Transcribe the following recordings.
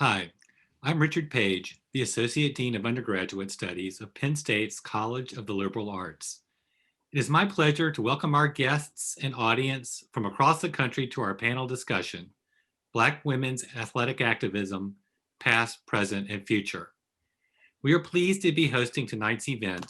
Hi, I'm Richard Page, the Associate Dean of Undergraduate Studies of Penn State's College of the Liberal Arts. It is my pleasure to welcome our guests and audience from across the country to our panel discussion, Black Women's Athletic Activism, Past, Present, and Future. We are pleased to be hosting tonight's event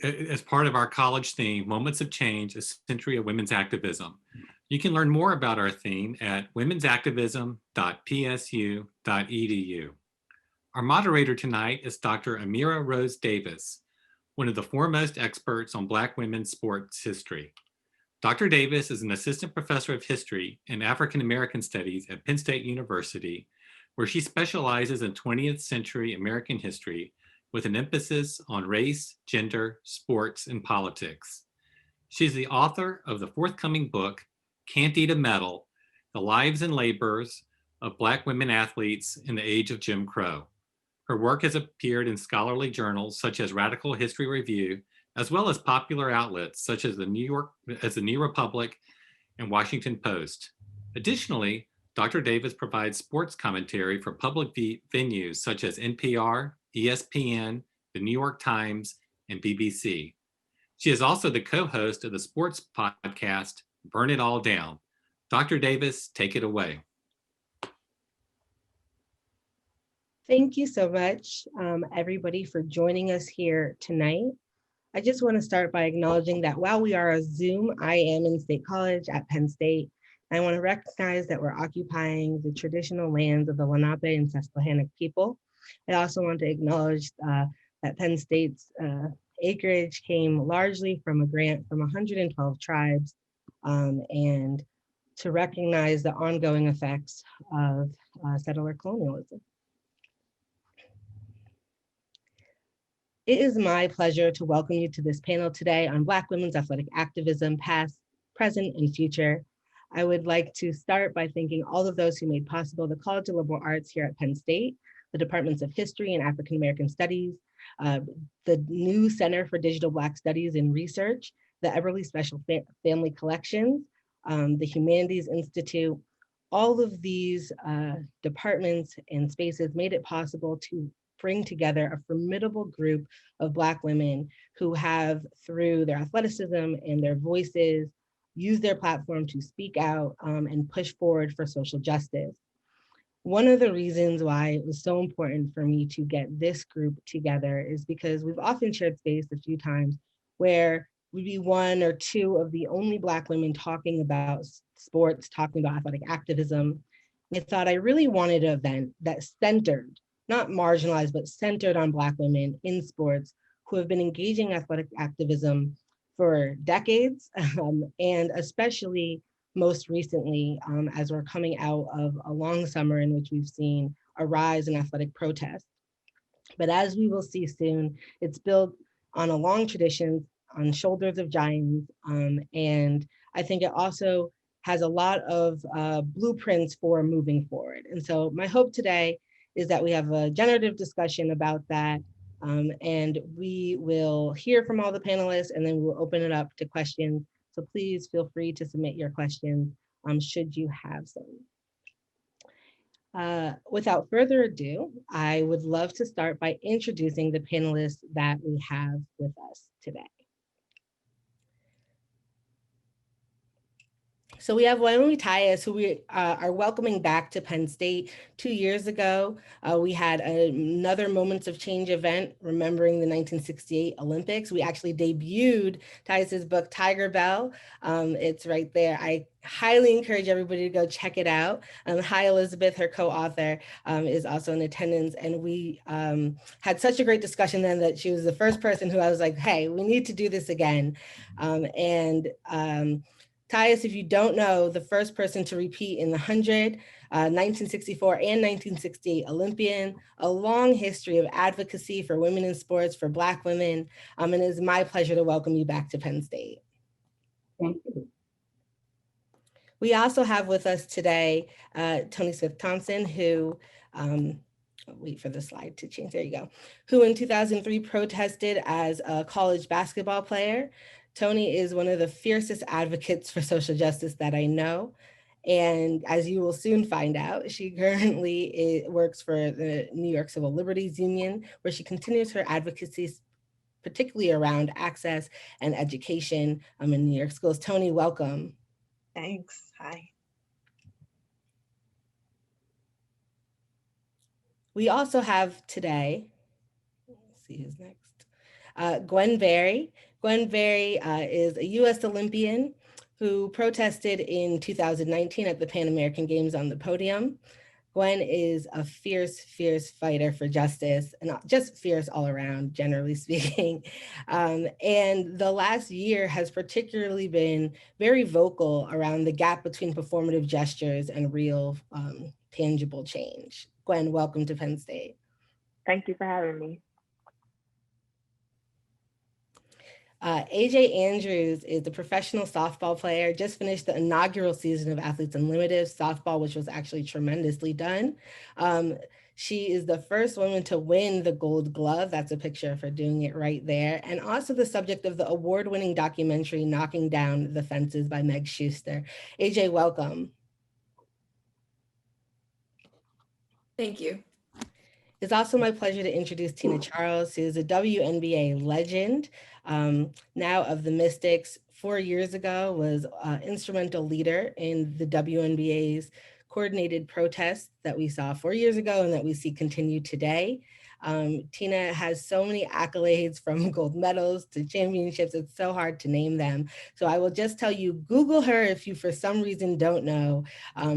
as part of our college theme, Moments of Change, a Century of Women's Activism. You can learn more about our theme at womensactivism.psu.edu. Our moderator tonight is Dr. Amira Rose Davis, one of the foremost experts on Black women's sports history. Dr. Davis is an assistant professor of history and African American studies at Penn State University, where she specializes in 20th century American history with an emphasis on race, gender, sports, and politics. She's the author of the forthcoming book, Can't Eat a Medal: The Lives and Labors of Black Women Athletes in the Age of Jim Crow. Her work has appeared in scholarly journals such as Radical History Review, as well as popular outlets such as the New Republic and Washington Post. Additionally, Dr. Davis provides sports commentary for public venues such as NPR, ESPN, the New York Times, and BBC. She is also the co-host of the sports podcast, Burn It All Down. Dr. Davis, take it away. Thank you so much, everybody, for joining us here tonight. I just want to start by acknowledging that while we are a Zoom, I am in State College at Penn State. I want to recognize that we're occupying the traditional lands of the Lenape and Susquehannock people. I also want to acknowledge that Penn State's acreage came largely from a grant from 112 tribes, and to recognize the ongoing effects of settler colonialism. It is my pleasure to welcome you to this panel today on Black women's athletic activism, past, present, and future. I would like to start by thanking all of those who made possible the College of Liberal Arts here at Penn State, the Departments of History and African American Studies, the new Center for Digital Black Studies and Research, the Everly Special Family Collections, the Humanities Institute. All of these departments and spaces made it possible to bring together a formidable group of Black women who have, through their athleticism and their voices, used their platform to speak out and push forward for social justice. One of the reasons why it was so important for me to get this group together is because we've often shared space a few times where we'd be one or two of the only Black women talking about sports, talking about athletic activism. I thought I really wanted an event that centered, not marginalized, but centered on Black women in sports who have been engaging athletic activism for decades, and especially most recently, as we're coming out of a long summer in which we've seen a rise in athletic protest. But as we will see soon, it's built on a long tradition, on shoulders of giants, and I think it also has a lot of blueprints for moving forward. And so my hope today is that we have a generative discussion about that, and we will hear from all the panelists, and then we'll open it up to questions. So please feel free to submit your questions should you have some. Without further ado, I would love to start by introducing the panelists that we have with us today. So we have Wyoming Tyus, who we are welcoming back to Penn State. 2 years ago, we had another Moments of Change event, remembering the 1968 Olympics. We actually debuted Tyus's book, Tiger Bell. It's right there. I highly encourage everybody to go check it out. Hi, Elizabeth, her co-author, is also in attendance. And we had such a great discussion then that she was the first person who I was like, hey, we need to do this again. Tyus, if you don't know, the first person to repeat in the 100, 1964 and 1968 Olympian, a long history of advocacy for women in sports, for Black women, and it is my pleasure to welcome you back to Penn State. Thank you. We also have with us today Tony Smith-Thompson, who, wait for the slide to change, there you go, who in 2003 protested as a college basketball player. Tony is one of the fiercest advocates for social justice that I know. And as you will soon find out, she currently works for the New York Civil Liberties Union, where she continues her advocacy, particularly around access and education in New York schools. Tony, welcome. Thanks. Hi. We also have today, let's see who's next, Gwen Berry. Gwen Berry is a US Olympian who protested in 2019 at the Pan American Games on the podium. Gwen is a fierce, fierce fighter for justice, and just fierce all around, generally speaking. And the last year has particularly been very vocal around the gap between performative gestures and real tangible change. Gwen, welcome to Penn State. Thank you for having me. AJ Andrews is a professional softball player, just finished the inaugural season of Athletes Unlimited softball, which was actually tremendously done. She is the first woman to win the Gold Glove. That's a picture of her doing it right there. And also the subject of the award-winning documentary, Knocking Down the Fences by Meg Schuster. AJ, welcome. Thank you. It's also my pleasure to introduce Tina Charles, who is a WNBA legend, now of the Mystics. 4 years ago was an instrumental leader in the WNBA's coordinated protests that we saw 4 years ago and that we see continue today. Tina has so many accolades, from gold medals to championships. It's so hard to name them. So I will just tell you, Google her if you for some reason don't know,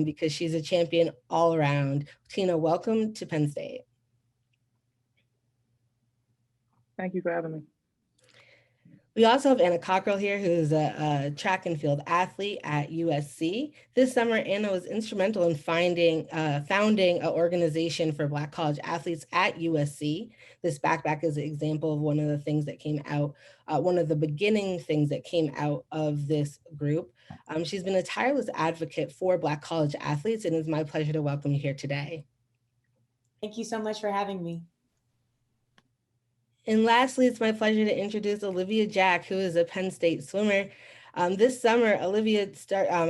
because she's a champion all around. Tina, welcome to Penn State. Thank you for having me. We also have Anna Cockrell here, who is a track and field athlete at USC. This summer, Anna was instrumental in founding an organization for Black college athletes at USC. This backpack is an example of one of the things that came out, one of the beginning things that came out of this group. She's been a tireless advocate for Black college athletes, and it's my pleasure to welcome you here today. Thank you so much for having me. And lastly, it's my pleasure to introduce Olivia Jack, who is a Penn State swimmer. This summer, Olivia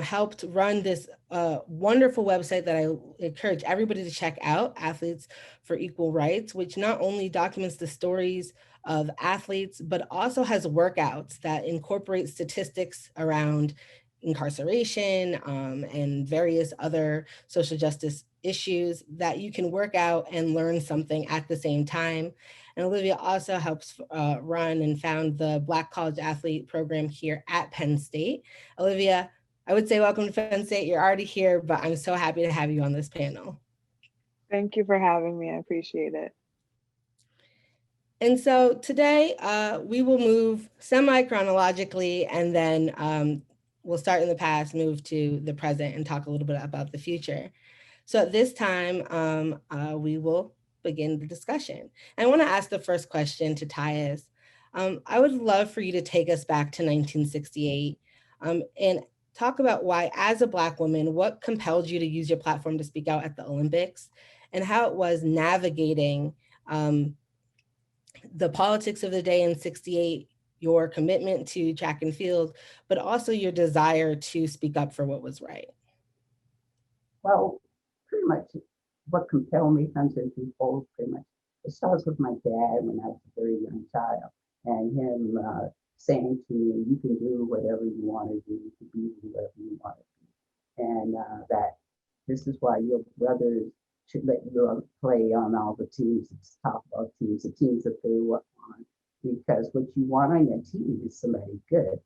helped run this wonderful website that I encourage everybody to check out, Athletes for Equal Rights, which not only documents the stories of athletes, but also has workouts that incorporate statistics around incarceration and various other social justice issues that you can work out and learn something at the same time. And Olivia also helps run and found the Black College Athlete program here at Penn State. Olivia, I would say welcome to Penn State. You're already here, but I'm so happy to have you on this panel. Thank you for having me. I appreciate it. And so today we will move semi-chronologically, and then we'll start in the past, move to the present, and talk a little bit about the future. So at this time, we will begin the discussion. I want to ask the first question to Tyus. I would love for you to take us back to 1968 and talk about why, as a Black woman, what compelled you to use your platform to speak out at the Olympics, and how it was navigating the politics of the day in '68, your commitment to track and field, but also your desire to speak up for what was right. Well, pretty much what compelled me comes in twofold, pretty much. It starts with my dad when I was a very young child, and him saying to me, you can do whatever you want to do, you can be whoever you want to be. And that this is why your brothers should let you play on all the teams, top of teams, the teams that they were on, because what you want on your team is somebody good.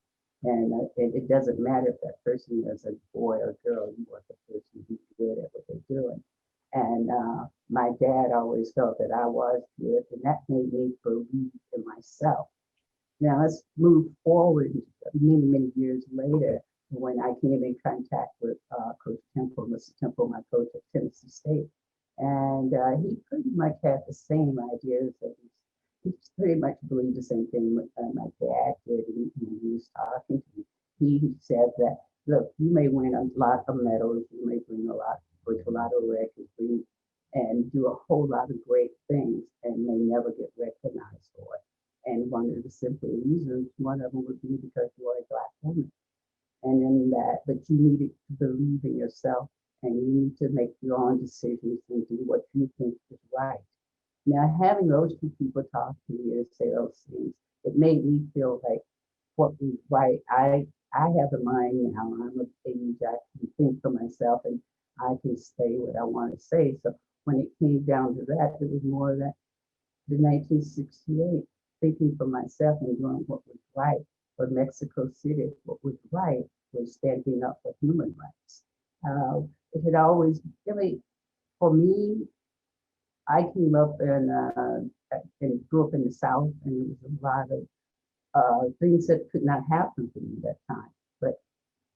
And it doesn't matter if that person is a boy or girl, you want the person who's good at what they're doing. And my dad always felt that I was good, and that made me believe in myself. Now let's move forward many, many years later, when I came in contact with Coach Temple, Mr. Temple, my coach at Tennessee State. And he pretty much had the same ideas that he pretty much believed the same thing my dad did. And he was talking to me. He said that, look, you may win a lot of medals, you may break a lot of records, and do a whole lot of great things, and may never get recognized for it. And one of the simple reasons, one of them would be because you are a Black woman. And in that, but you needed to believe in yourself and you need to make your own decisions and do what you think is right. Now, having those two people talk to me and say those things, it made me feel like what was right. I have a mind now. I'm of age. I can think for myself and I can say what I want to say. So when it came down to that, it was more that the 1968, thinking for myself and doing what was right. For Mexico City, what was right was standing up for human rights. It had always, really, for me, I came up and grew up in the South, and there was a lot of things that could not happen for me that time. But,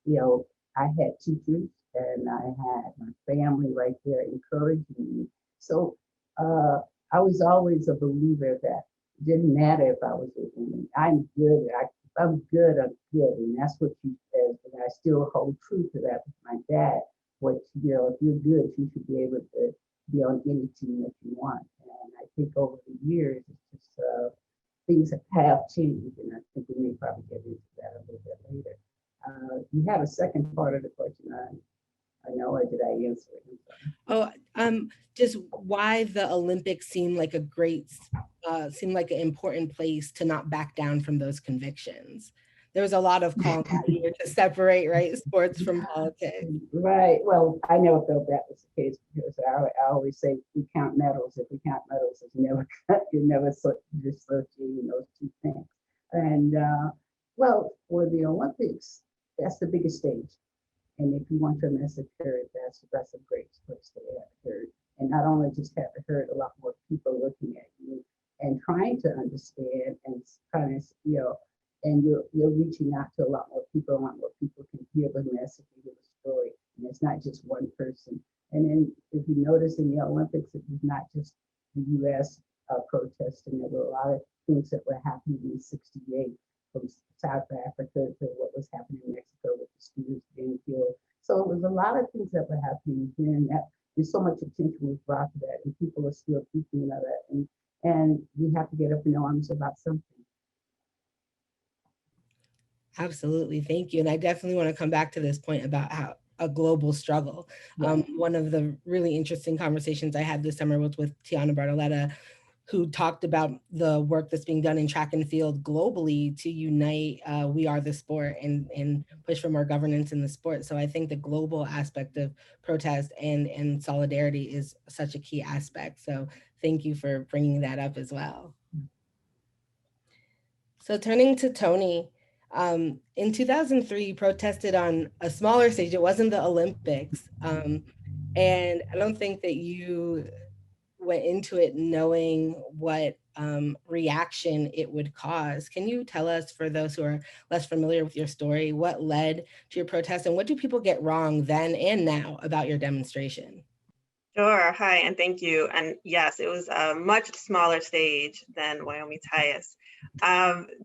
you know, I had teachers and I had my family right there encouraging me. So I was always a believer that it didn't matter if I was a woman. I'm good. If I'm good, I'm good. And that's what she says. And I still hold true to that with my dad. What, you know, if you're good, you should be able to be on any team that you want. And I think over the years, it's just things have changed. And I think we may probably get into that a little bit later. You have a second part of the question. I know, or did I answer it? Oh, just why the Olympics seem like seem like an important place to not back down from those convictions. There was a lot of calls that year to separate, right, sports from politics. Right. Well, I never felt that was the case because I always say we count medals. If we count medals, it's never you're never dissociating those two things. And well, for the Olympics, that's the biggest stage. And if you want your message heard, that's a great place to have heard. And not only just have it heard, a lot more people looking at you and trying to understand and kind of, you know, and you're reaching out to a lot more people can hear the message, hear the story. And it's not just one person. And then if you notice in the Olympics, it was not just the US protesting. There were a lot of things that were happening in '68 from South Africa to what was happening in Mexico with the students being killed. So it was a lot of things that were happening then. There's so much attention was brought to that, and people are still thinking of it. And we have to get up in arms about something. Absolutely, thank you. And I definitely want to come back to this point about how a global struggle. Yeah. One of the really interesting conversations I had this summer was with Tiana Bartoletta, who talked about the work that's being done in track and field globally to unite We Are the Sport and push for more governance in the sport. So I think the global aspect of protest and solidarity is such a key aspect. So thank you for bringing that up as well. So turning to Tony, in 2003, you protested on a smaller stage. It wasn't the Olympics. And I don't think that you went into it knowing what reaction it would cause. Can you tell us, for those who are less familiar with your story, what led to your protest and what do people get wrong then and now about your demonstration? Sure. Hi, and thank you. And yes, it was a much smaller stage than Wyoming Tyus.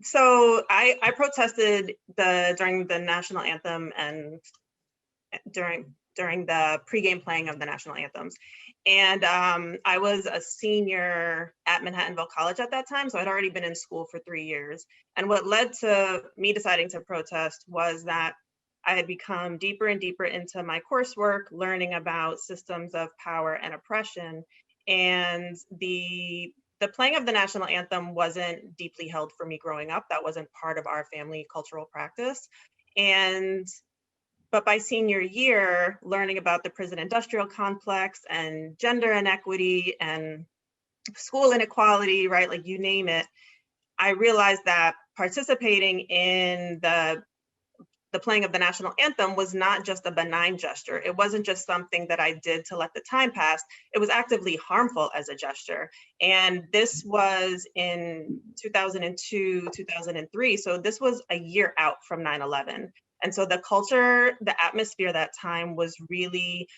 So I protested during the national anthem and during the pregame playing of the national anthems. And I was a senior at Manhattanville College at that time, so I'd already been in school for 3 years. And what led to me deciding to protest was that I had become deeper and deeper into my coursework, learning about systems of power and oppression. And the playing of the national anthem wasn't deeply held for me growing up. That wasn't part of our family cultural practice. But by senior year, learning about the prison industrial complex and gender inequity and school inequality, right? Like you name it, I realized that participating in the playing of the national anthem was not just a benign gesture. It wasn't just something that I did to let the time pass. It was actively harmful as a gesture. And this was in 2002, 2003. So this was a year out from 9/11. And so the culture, the atmosphere that time was really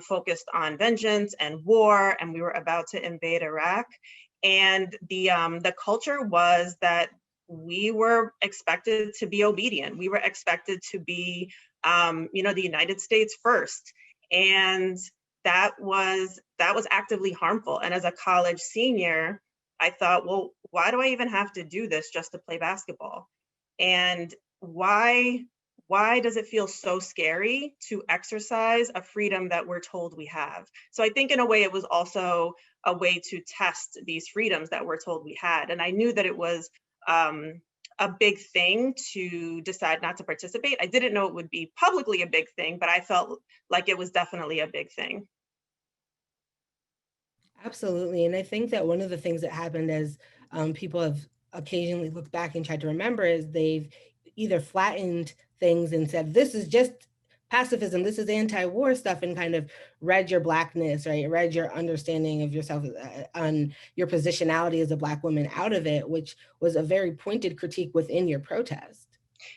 focused on vengeance and war, and we were about to invade Iraq. And the culture was that we were expected to be obedient. We were expected to be, the United States first. And that was actively harmful. And as a college senior, I thought, well, why do I even have to do this just to play basketball? And why does it feel so scary to exercise a freedom that we're told we have? So I think in a way it was also a way to test these freedoms that we're told we had. And I knew that it was a big thing to decide not to participate. I didn't know it would be publicly a big thing, but I felt like it was definitely a big thing. Absolutely. And I think that one of the things that happened as people have occasionally looked back and tried to remember is they've either flattened things and said, this is just pacifism, this is anti-war stuff, and kind of read your Blackness, right? Read your understanding of yourself on your positionality as a Black woman out of it, which was a very pointed critique within your protest.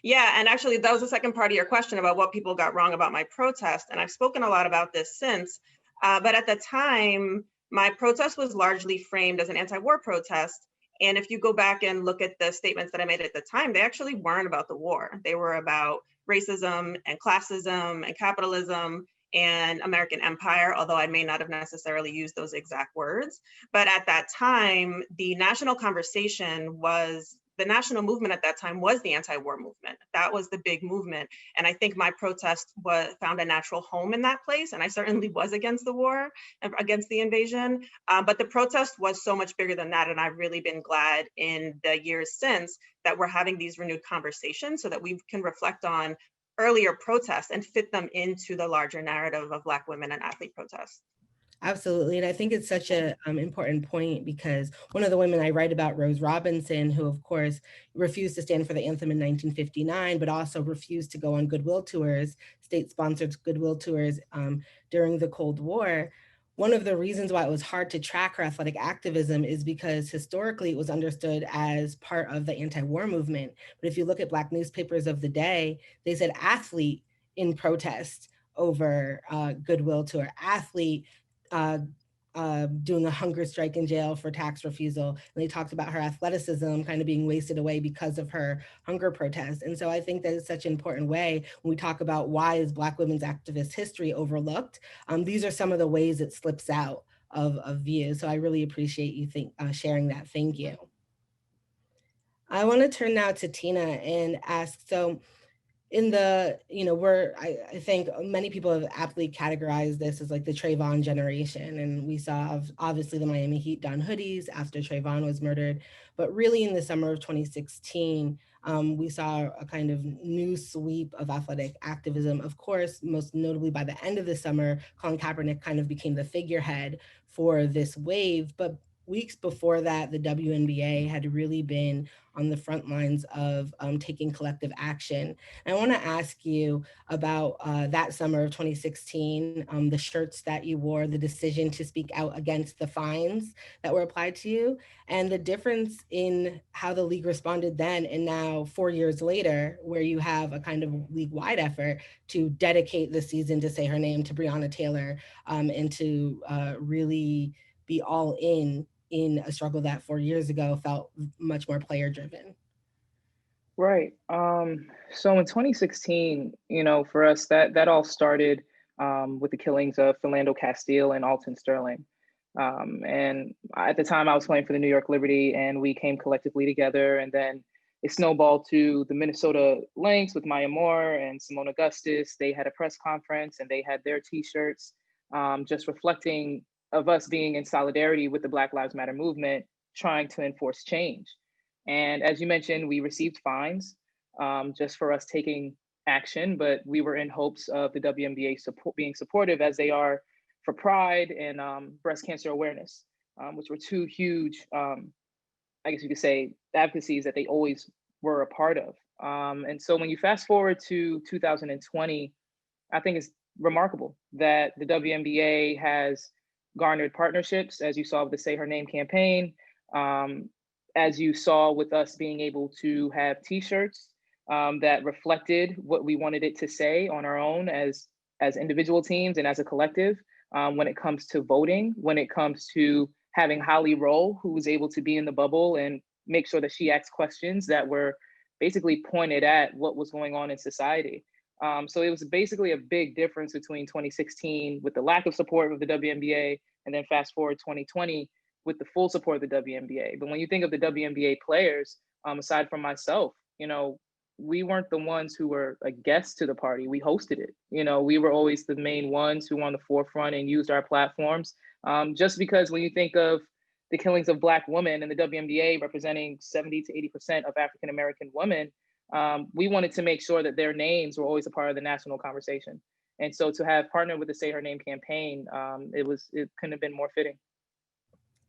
Yeah, and actually that was the second part of your question about what people got wrong about my protest. And I've spoken a lot about this since, but at the time, my protest was largely framed as an anti-war protest. And if you go back and look at the statements that I made at the time, they actually weren't about the war. They were about racism and classism and capitalism and American empire, although I may not have necessarily used those exact words. But at that time, the national conversation was, the national movement at that time was the anti-war movement. That was the big movement. And I think my protest found a natural home in that place. And I certainly was against the war, against the invasion. But the protest was so much bigger than that. And I've really been glad in the years since that we're having these renewed conversations so that we can reflect on earlier protests and fit them into the larger narrative of Black women and athlete protests. Absolutely. And I think it's such an important point because one of the women I write about, Rose Robinson, who of course refused to stand for the anthem in 1959, but also refused to go on goodwill tours, state-sponsored goodwill tours during the Cold War. One of the reasons why it was hard to track her athletic activism is because historically it was understood as part of the anti-war movement. But if you look at Black newspapers of the day, they said athlete in protest over goodwill tour, athlete doing a hunger strike in jail for tax refusal. And they talked about her athleticism kind of being wasted away because of her hunger protest. And so I think that is such an important way when we talk about why is Black women's activist history overlooked. These are some of the ways it slips out of view. So I really appreciate you sharing that. Thank you. I want to turn now to Tina and ask, so in the, I think many people have aptly categorized this as like the Trayvon generation. And we saw obviously the Miami Heat don hoodies after Trayvon was murdered. But really in the summer of 2016, we saw a kind of new sweep of athletic activism. Of course, most notably by the end of the summer, Colin Kaepernick kind of became the figurehead for this wave. But weeks before that, the WNBA had really been on the front lines of taking collective action. And I want to ask you about that summer of 2016, the shirts that you wore, the decision to speak out against the fines that were applied to you, and the difference in how the league responded then and now 4 years later, where you have a kind of league-wide effort to dedicate the season to say her name, to Breonna Taylor, and to really be all in a struggle that 4 years ago felt much more player driven. Right. So in 2016, for us, that all started with the killings of Philando Castile and Alton Sterling. And at the time I was playing for the New York Liberty, and we came collectively together, and then it snowballed to the Minnesota Lynx with Maya Moore and Simone Augustus. They had a press conference and they had their t-shirts just reflecting of us being in solidarity with the Black Lives Matter movement, trying to enforce change. And as you mentioned, we received fines just for us taking action, but we were in hopes of the WNBA being supportive as they are for Pride and breast cancer awareness, which were two huge, I guess you could say, advocacies that they always were a part of. And so when you fast forward to 2020, I think it's remarkable that the WNBA has garnered partnerships, as you saw with the Say Her Name campaign, as you saw with us being able to have t-shirts that reflected what we wanted it to say on our own as individual teams and as a collective, when it comes to voting, when it comes to having Holly Rowe, who was able to be in the bubble and make sure that she asked questions that were basically pointed at what was going on in society. So it was basically a big difference between 2016 with the lack of support of the WNBA, and then fast forward 2020 with the full support of the WNBA. But when you think of the WNBA players, aside from myself, we weren't the ones who were a guest to the party. We hosted it. We were always the main ones who were on the forefront and used our platforms. Just because when you think of the killings of Black women and the WNBA representing 70 to 80% of African-American women, we wanted to make sure that their names were always a part of the national conversation. And so to have partnered with the Say Her Name campaign, it couldn't have been more fitting.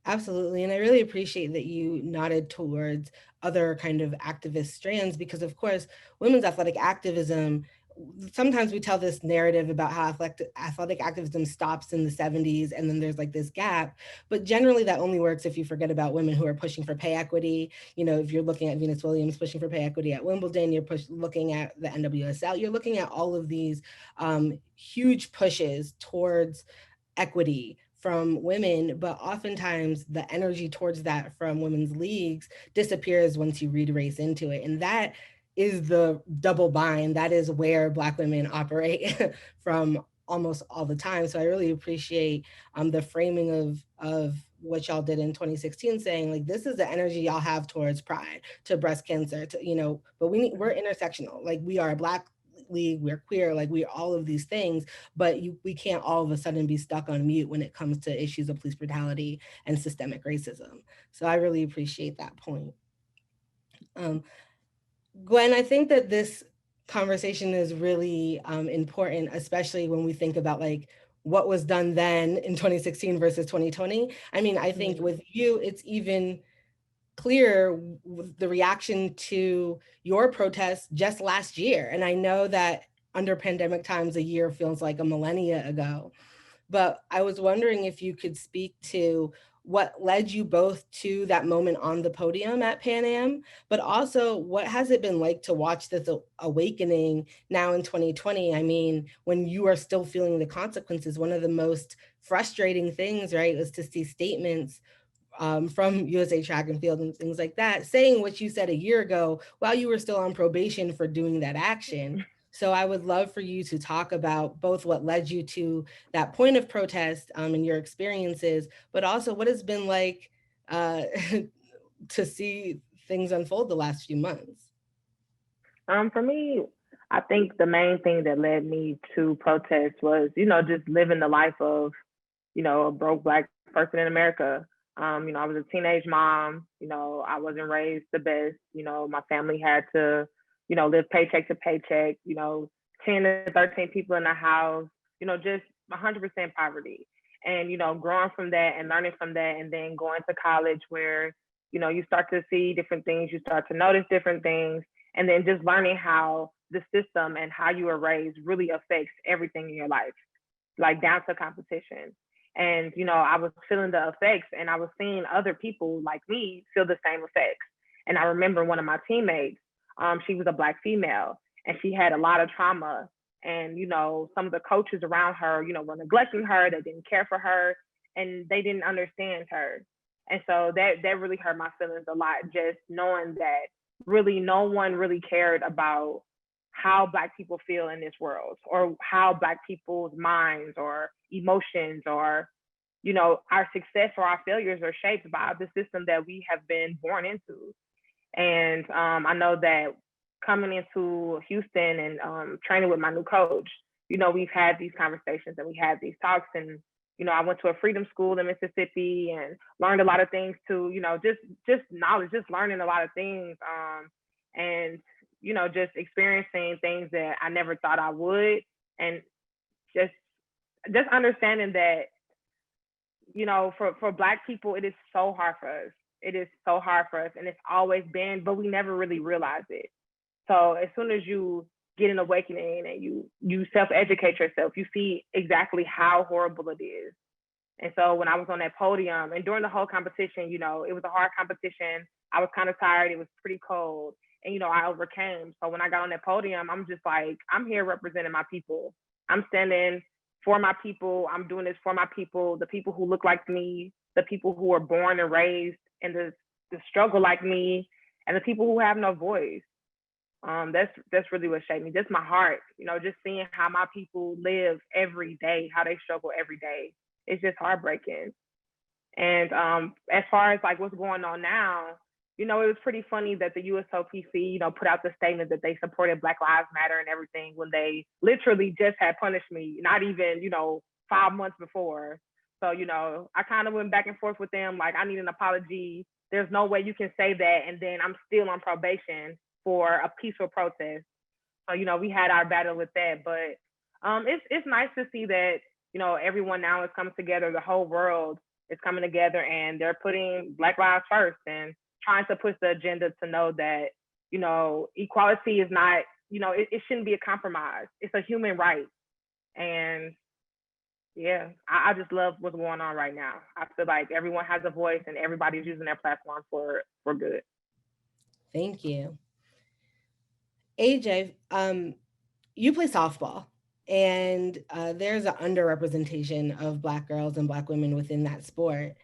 Absolutely. And I really appreciate that you nodded towards other kind of activist strands, because of course, women's athletic activism, sometimes we tell this narrative about how athletic activism stops in the 70s and then there's like this gap, but generally that only works if you forget about women who are pushing for pay equity. If you're looking at Venus Williams pushing for pay equity at Wimbledon, you're looking at the NWSL, you're looking at all of these huge pushes towards equity from women, but oftentimes the energy towards that from women's leagues disappears once you read race into it. And that is the double bind. That is where Black women operate from almost all the time. So I really appreciate the framing of what y'all did in 2016, saying like, this is the energy y'all have towards pride, to breast cancer, to, but we're intersectional. Like, we are a Black league, we're queer, like we're all of these things, but we can't all of a sudden be stuck on mute when it comes to issues of police brutality and systemic racism. So I really appreciate that point. Gwen, I think that this conversation is really important, especially when we think about like what was done then in 2016 versus 2020. I mean, I think with you, it's even clear the reaction to your protest just last year. And I know that under pandemic times, a year feels like a millennia ago, but I was wondering if you could speak to what led you both to that moment on the podium at Pan Am, but also what has it been like to watch this awakening now in 2020? I mean, when you are still feeling the consequences, one of the most frustrating things, right, is to see statements from USA Track and Field and things like that, saying what you said a year ago while you were still on probation for doing that action. So I would love for you to talk about both what led you to that point of protest and your experiences, but also what it's been like to see things unfold the last few months. For me, I think the main thing that led me to protest was, just living the life of, a broke Black person in America. I was a teenage mom, I wasn't raised the best, my family had to, live paycheck to paycheck, 10 to 13 people in the house, just 100% poverty. And, growing from that and learning from that, and then going to college where, you start to see different things, you start to notice different things, and then just learning how the system and how you were raised really affects everything in your life, like down to competition. And, I was feeling the effects, and I was seeing other people like me feel the same effects. And I remember one of my teammates, she was a Black female, and she had a lot of trauma. And, some of the coaches around her, were neglecting her. They didn't care for her, and they didn't understand her. And so that really hurt my feelings a lot, just knowing that really no one really cared about how Black people feel in this world, or how Black people's minds or emotions or, our success or our failures are shaped by the system that we have been born into. And I know that coming into Houston and training with my new coach, we've had these conversations and we had these talks, and, I went to a freedom school in Mississippi and learned a lot of things too, just knowledge, just learning a lot of things. And just experiencing things that I never thought I would, and just understanding that, for Black people, it is so hard for us. It is so hard for us, and it's always been, but we never really realize it. So as soon as you get an awakening and you self-educate yourself, you see exactly how horrible it is. And so when I was on that podium and during the whole competition, it was a hard competition. I was kind of tired. It was pretty cold. And, I overcame. So when I got on that podium, I'm just like, I'm here representing my people. I'm standing for my people. I'm doing this for my people, the people who look like me, the people who are born and raised in the struggle like me, and the people who have no voice. That's really what shaped me. Just my heart, just seeing how my people live every day, how they struggle every day. It's just heartbreaking. And as far as like what's going on now, you know, it was pretty funny that the USOPC, you know, put out the statement that they supported Black Lives Matter and everything when they literally just had punished me, not even, you know, 5 months before. So, you know, I kind of went back and forth with them, like, I need an apology. There's no way you can say that, and then I'm still on probation for a peaceful protest. So, you know, we had our battle with that, but it's nice to see that, you know, everyone now is coming together, the whole world is coming together, and they're putting Black lives first and trying to push the agenda to know that, you know, equality is not, you know, it shouldn't be a compromise. It's a human right. And yeah, I just love what's going on right now. I feel like everyone has a voice and everybody's using their platform for good. Thank you. AJ, you play softball, and there's an underrepresentation of Black girls and Black women within that sport.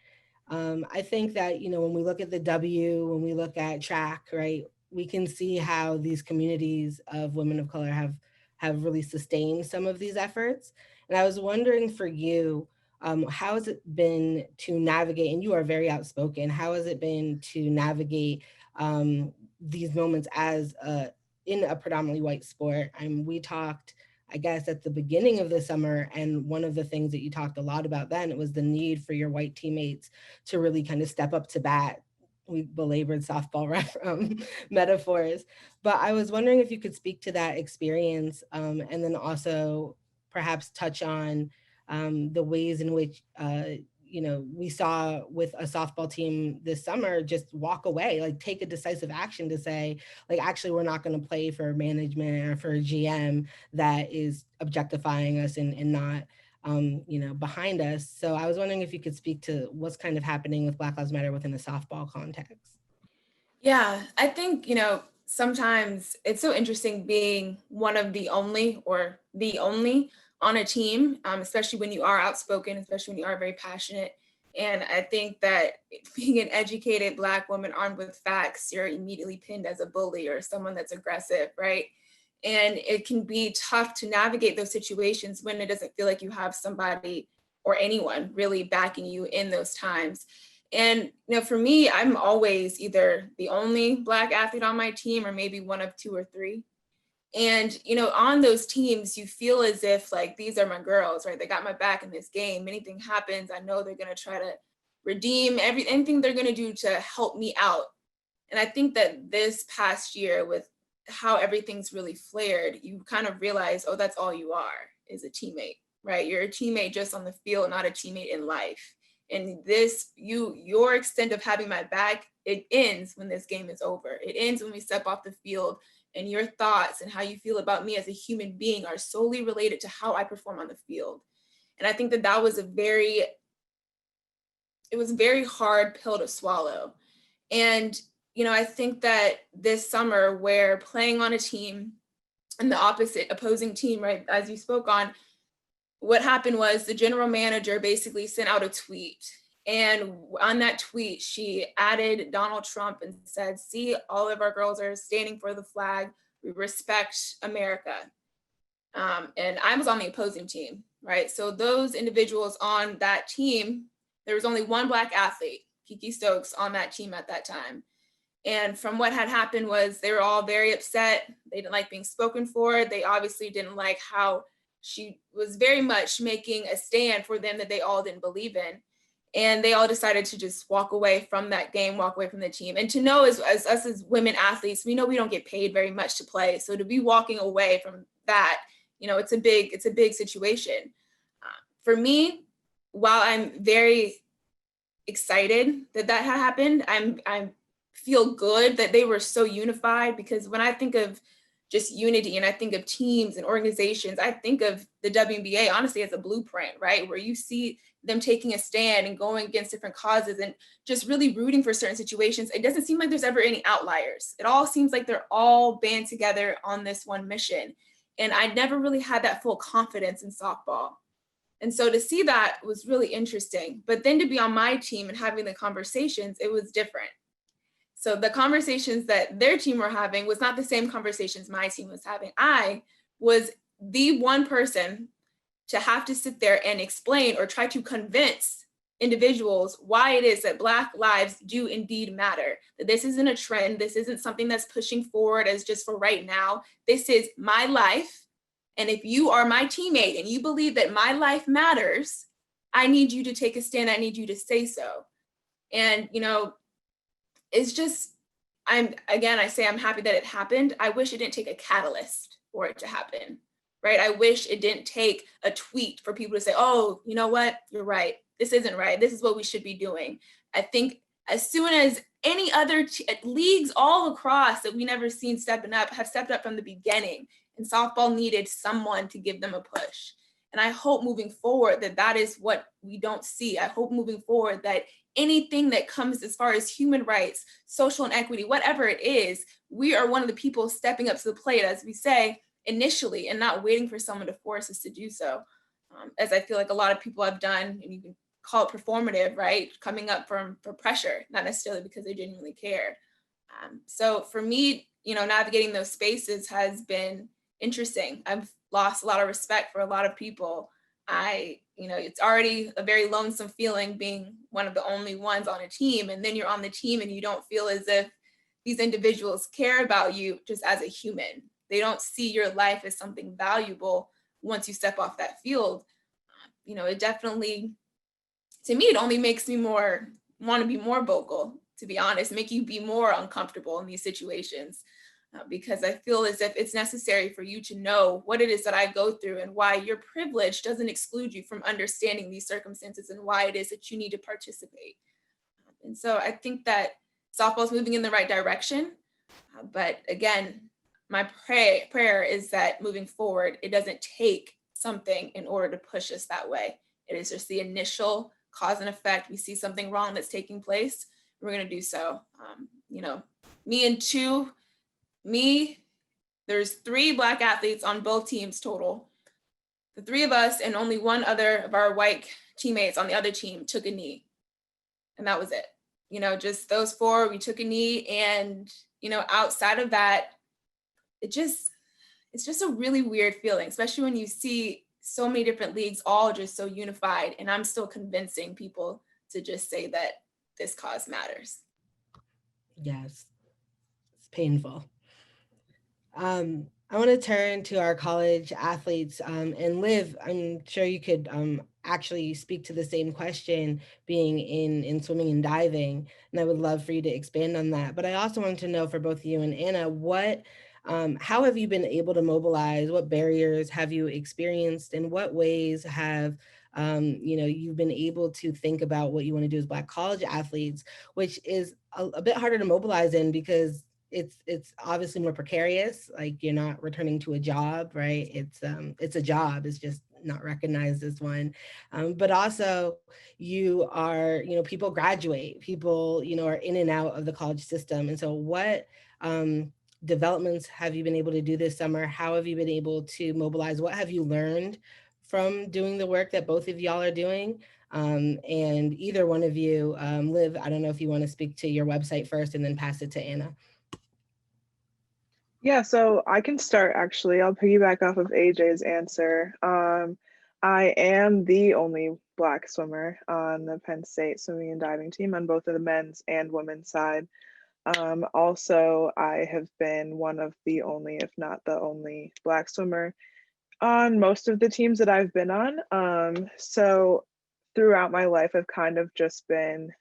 I think that, you know, when we look at the W, when we look at track, right, we can see how these communities of women of color have really sustained some of these efforts. And I was wondering for you, how has it been to navigate, and you are very outspoken, how has it been to navigate these moments as in a predominantly white sport? We talked, I guess, at the beginning of the summer, and one of the things that you talked a lot about then was the need for your white teammates to really kind of step up to bat. We belabored softball metaphors, but I was wondering if you could speak to that experience, and then also perhaps touch on the ways in which you know, we saw with a softball team this summer just walk away, like take a decisive action to say, like, actually, we're not going to play for management or for a GM that is objectifying us and not, you know, behind us. So I was wondering if you could speak to what's kind of happening with Black Lives Matter within the softball context. Yeah, I think, you know, sometimes it's so interesting being one of the only or the only on a team, especially when you are outspoken, especially when you are very passionate. And I think that being an educated Black woman armed with facts, you're immediately pinned as a bully or someone that's aggressive, right? And it can be tough to navigate those situations when it doesn't feel like you have somebody or anyone really backing you in those times. And, you know, for me, I'm always either the only Black athlete on my team or maybe one of 2 or 3. And, you know, on those teams, you feel as if like, these are my girls, right? They got my back in this game. Anything happens, I know they're going to try to redeem anything they're going to do to help me out. And I think that this past year, with how everything's really flared, you kind of realize, oh, that's all you are, is a teammate, right? You're a teammate just on the field, not a teammate in life. And this, your extent of having my back, it ends when this game is over. It ends when we step off the field, and your thoughts and how you feel about me as a human being are solely related to how I perform on the field. And I think that that was a very hard pill to swallow. And, you know, I think that this summer, where playing on a team and the opposite opposing team, right, as you spoke on, what happened was the general manager basically sent out a tweet. And on that tweet, she added Donald Trump and said, see, all of our girls are standing for the flag. We respect America. And I was on the opposing team, right? So those individuals on that team, there was only one Black athlete, Kiki Stokes, on that team at that time. And from what had happened was they were all very upset. They didn't like being spoken for. They obviously didn't like how she was very much making a stand for them that they all didn't believe in. And they all decided to just walk away from that game, walk away from the team. And to know, as us as women athletes, we know we don't get paid very much to play. So to be walking away from that, you know, it's a big situation. For me, while I'm very excited that that had happened, I feel good that they were so unified, because when I think of just unity and I think of teams and organizations, I think of the WNBA honestly as a blueprint, right? Where you see them taking a stand and going against different causes and just really rooting for certain situations. It doesn't seem like there's ever any outliers. It all seems like they're all band together on this one mission. And I never really had that full confidence in softball. And so to see that was really interesting. But then to be on my team and having the conversations, it was different. So the conversations that their team were having was not the same conversations my team was having. I was the one person to have to sit there and explain or try to convince individuals why it is that Black lives do indeed matter, that this isn't a trend, this isn't something that's pushing forward as just for right now. This is my life. And if you are my teammate and you believe that my life matters, I need you to take a stand. I need you to say so. And, you know, it's just, I say I'm happy that it happened. I wish it didn't take a catalyst for it to happen, right? I wish it didn't take a tweet for people to say, oh, you know what, you're right. This isn't right. This is what we should be doing. I think as soon as any other leagues all across that we never seen stepping up have stepped up from the beginning, and softball needed someone to give them a push. And I hope moving forward that that is what we don't see. I hope moving forward that anything that comes as far as human rights, social inequity, whatever it is, we are one of the people stepping up to the plate, as we say, initially, and not waiting for someone to force us to do so. As I feel like a lot of people have done, and you can call it performative, right? Coming up for pressure, not necessarily because they genuinely care. So for me, you know, navigating those spaces has been interesting. I've lost a lot of respect for a lot of people. You know, it's already a very lonesome feeling being one of the only ones on a team, and then you're on the team and you don't feel as if these individuals care about you just as a human. They don't see your life as something valuable once you step off that field. You know, it definitely, to me, it only makes me want to be more vocal, to be honest, make you be more uncomfortable in these situations. Because I feel as if it's necessary for you to know what it is that I go through and why your privilege doesn't exclude you from understanding these circumstances and why it is that you need to participate. And so I think that softball is moving in the right direction. But again, my prayer is that moving forward, it doesn't take something in order to push us that way. It is just the initial cause and effect. We see something wrong that's taking place, we're going to do so. You know, there's 3 Black athletes on both teams total. The 3 of us and only one other of our white teammates on the other team took a knee. And that was it. You know, just those 4, we took a knee. And, you know, outside of that, it's just a really weird feeling, especially when you see so many different leagues all just so unified. And I'm still convincing people to just say that this cause matters. Yes, it's painful. I want to turn to our college athletes, and Liv, I'm sure you could actually speak to the same question, being in swimming and diving, and I would love for you to expand on that. But I also want to know for both you and Anna, how have you been able to mobilize? What barriers have you experienced? In what ways have you've been able to think about what you want to do as Black college athletes, which is a bit harder to mobilize in because it's obviously more precarious. Like, you're not returning to a job, right? It's a job, it's just not recognized as one. But also you are, people graduate, people, are in and out of the college system. And so what developments have you been able to do this summer? How have you been able to mobilize? What have you learned from doing the work that both of y'all are doing? And either one of you, Liv, I don't know if you want to speak to your website first and then pass it to Anna. Yeah, so I can start actually. I'll piggyback off of AJ's answer. I am the only Black swimmer on the Penn State swimming and diving team on both of the men's and women's side. Also, I have been one of the only, if not the only, Black swimmer on most of the teams that I've been on. So throughout my life, I've kind of just been,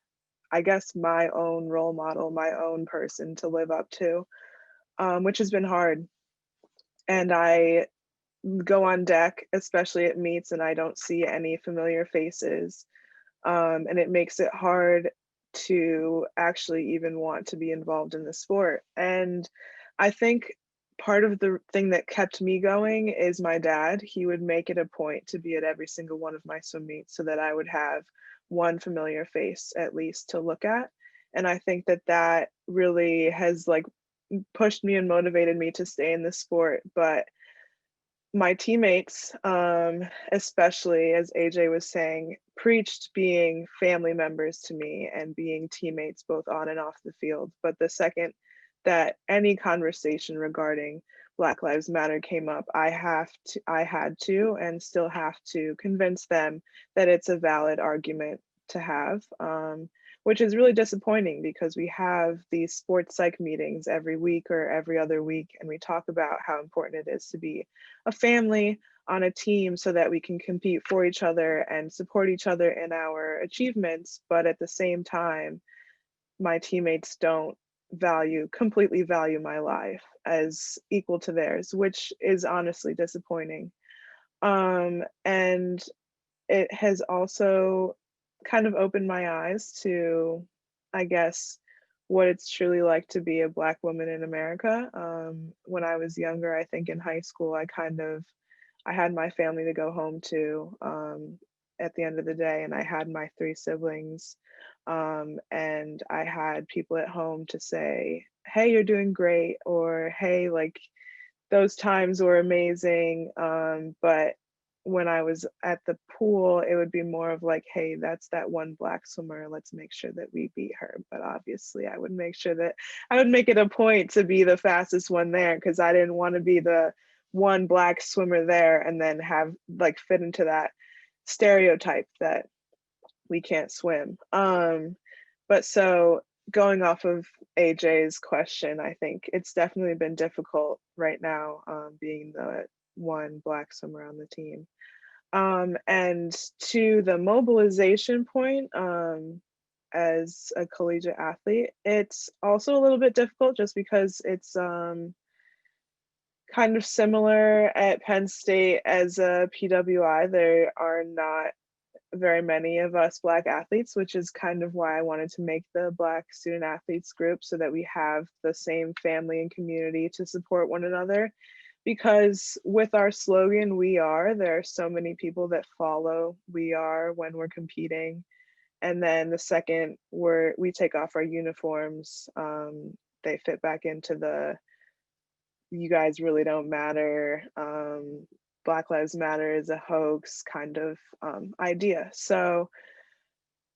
I guess, my own role model, my own person to live up to. Which has been hard. And I go on deck, especially at meets, and I don't see any familiar faces. And it makes it hard to actually even want to be involved in the sport. And I think part of the thing that kept me going is my dad. He would make it a point to be at every single one of my swim meets so that I would have one familiar face at least to look at. And I think that really has pushed me and motivated me to stay in the sport. But my teammates, especially as AJ was saying, preached being family members to me and being teammates both on and off the field. But the second that any conversation regarding Black Lives Matter came up, I had to and still have to convince them that it's a valid argument to have, which is really disappointing because we have these sports psych meetings every week or every other week, and we talk about how important it is to be a family on a team so that we can compete for each other and support each other in our achievements. But at the same time, my teammates don't completely value my life as equal to theirs, which is honestly disappointing. And it has also kind of opened my eyes to, I guess, what it's truly like to be a Black woman in America. When I was younger, I think in high school, I had my family to go home to at the end of the day, and I had my 3 siblings. And I had people at home to say, hey, you're doing great, or hey, like those times were amazing. But when I was at the pool, it would be more of like, hey, that's that one Black swimmer. Let's make sure that we beat her. But obviously, I would make it a point to be the fastest one there, because I didn't want to be the one Black swimmer there and then have like fit into that stereotype that we can't swim. But so going off of AJ's question, I think it's definitely been difficult right now, being the one Black swimmer on the team. And to the mobilization point, as a collegiate athlete, it's also a little bit difficult just because it's kind of similar at Penn State as a PWI. There are not very many of us Black athletes, which is kind of why I wanted to make the Black student athletes group, so that we have the same family and community to support one another. Because with our slogan, "We are," there are so many people that follow "We are" when we're competing. And then the second we take off our uniforms, they fit back into the "you guys really don't matter," Black Lives Matter is a hoax kind of idea. So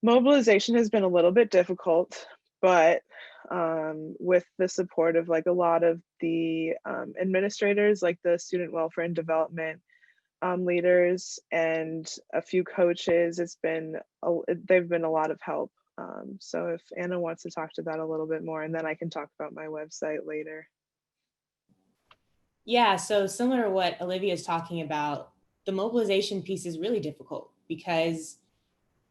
mobilization has been a little bit difficult, but with the support of like a lot of the administrators, like the student welfare and development leaders and a few coaches, they've been a lot of help. So if Anna wants to talk to that a little bit more, and then I can talk about my website later. Yeah, so similar to what Olivia is talking about, the mobilization piece is really difficult because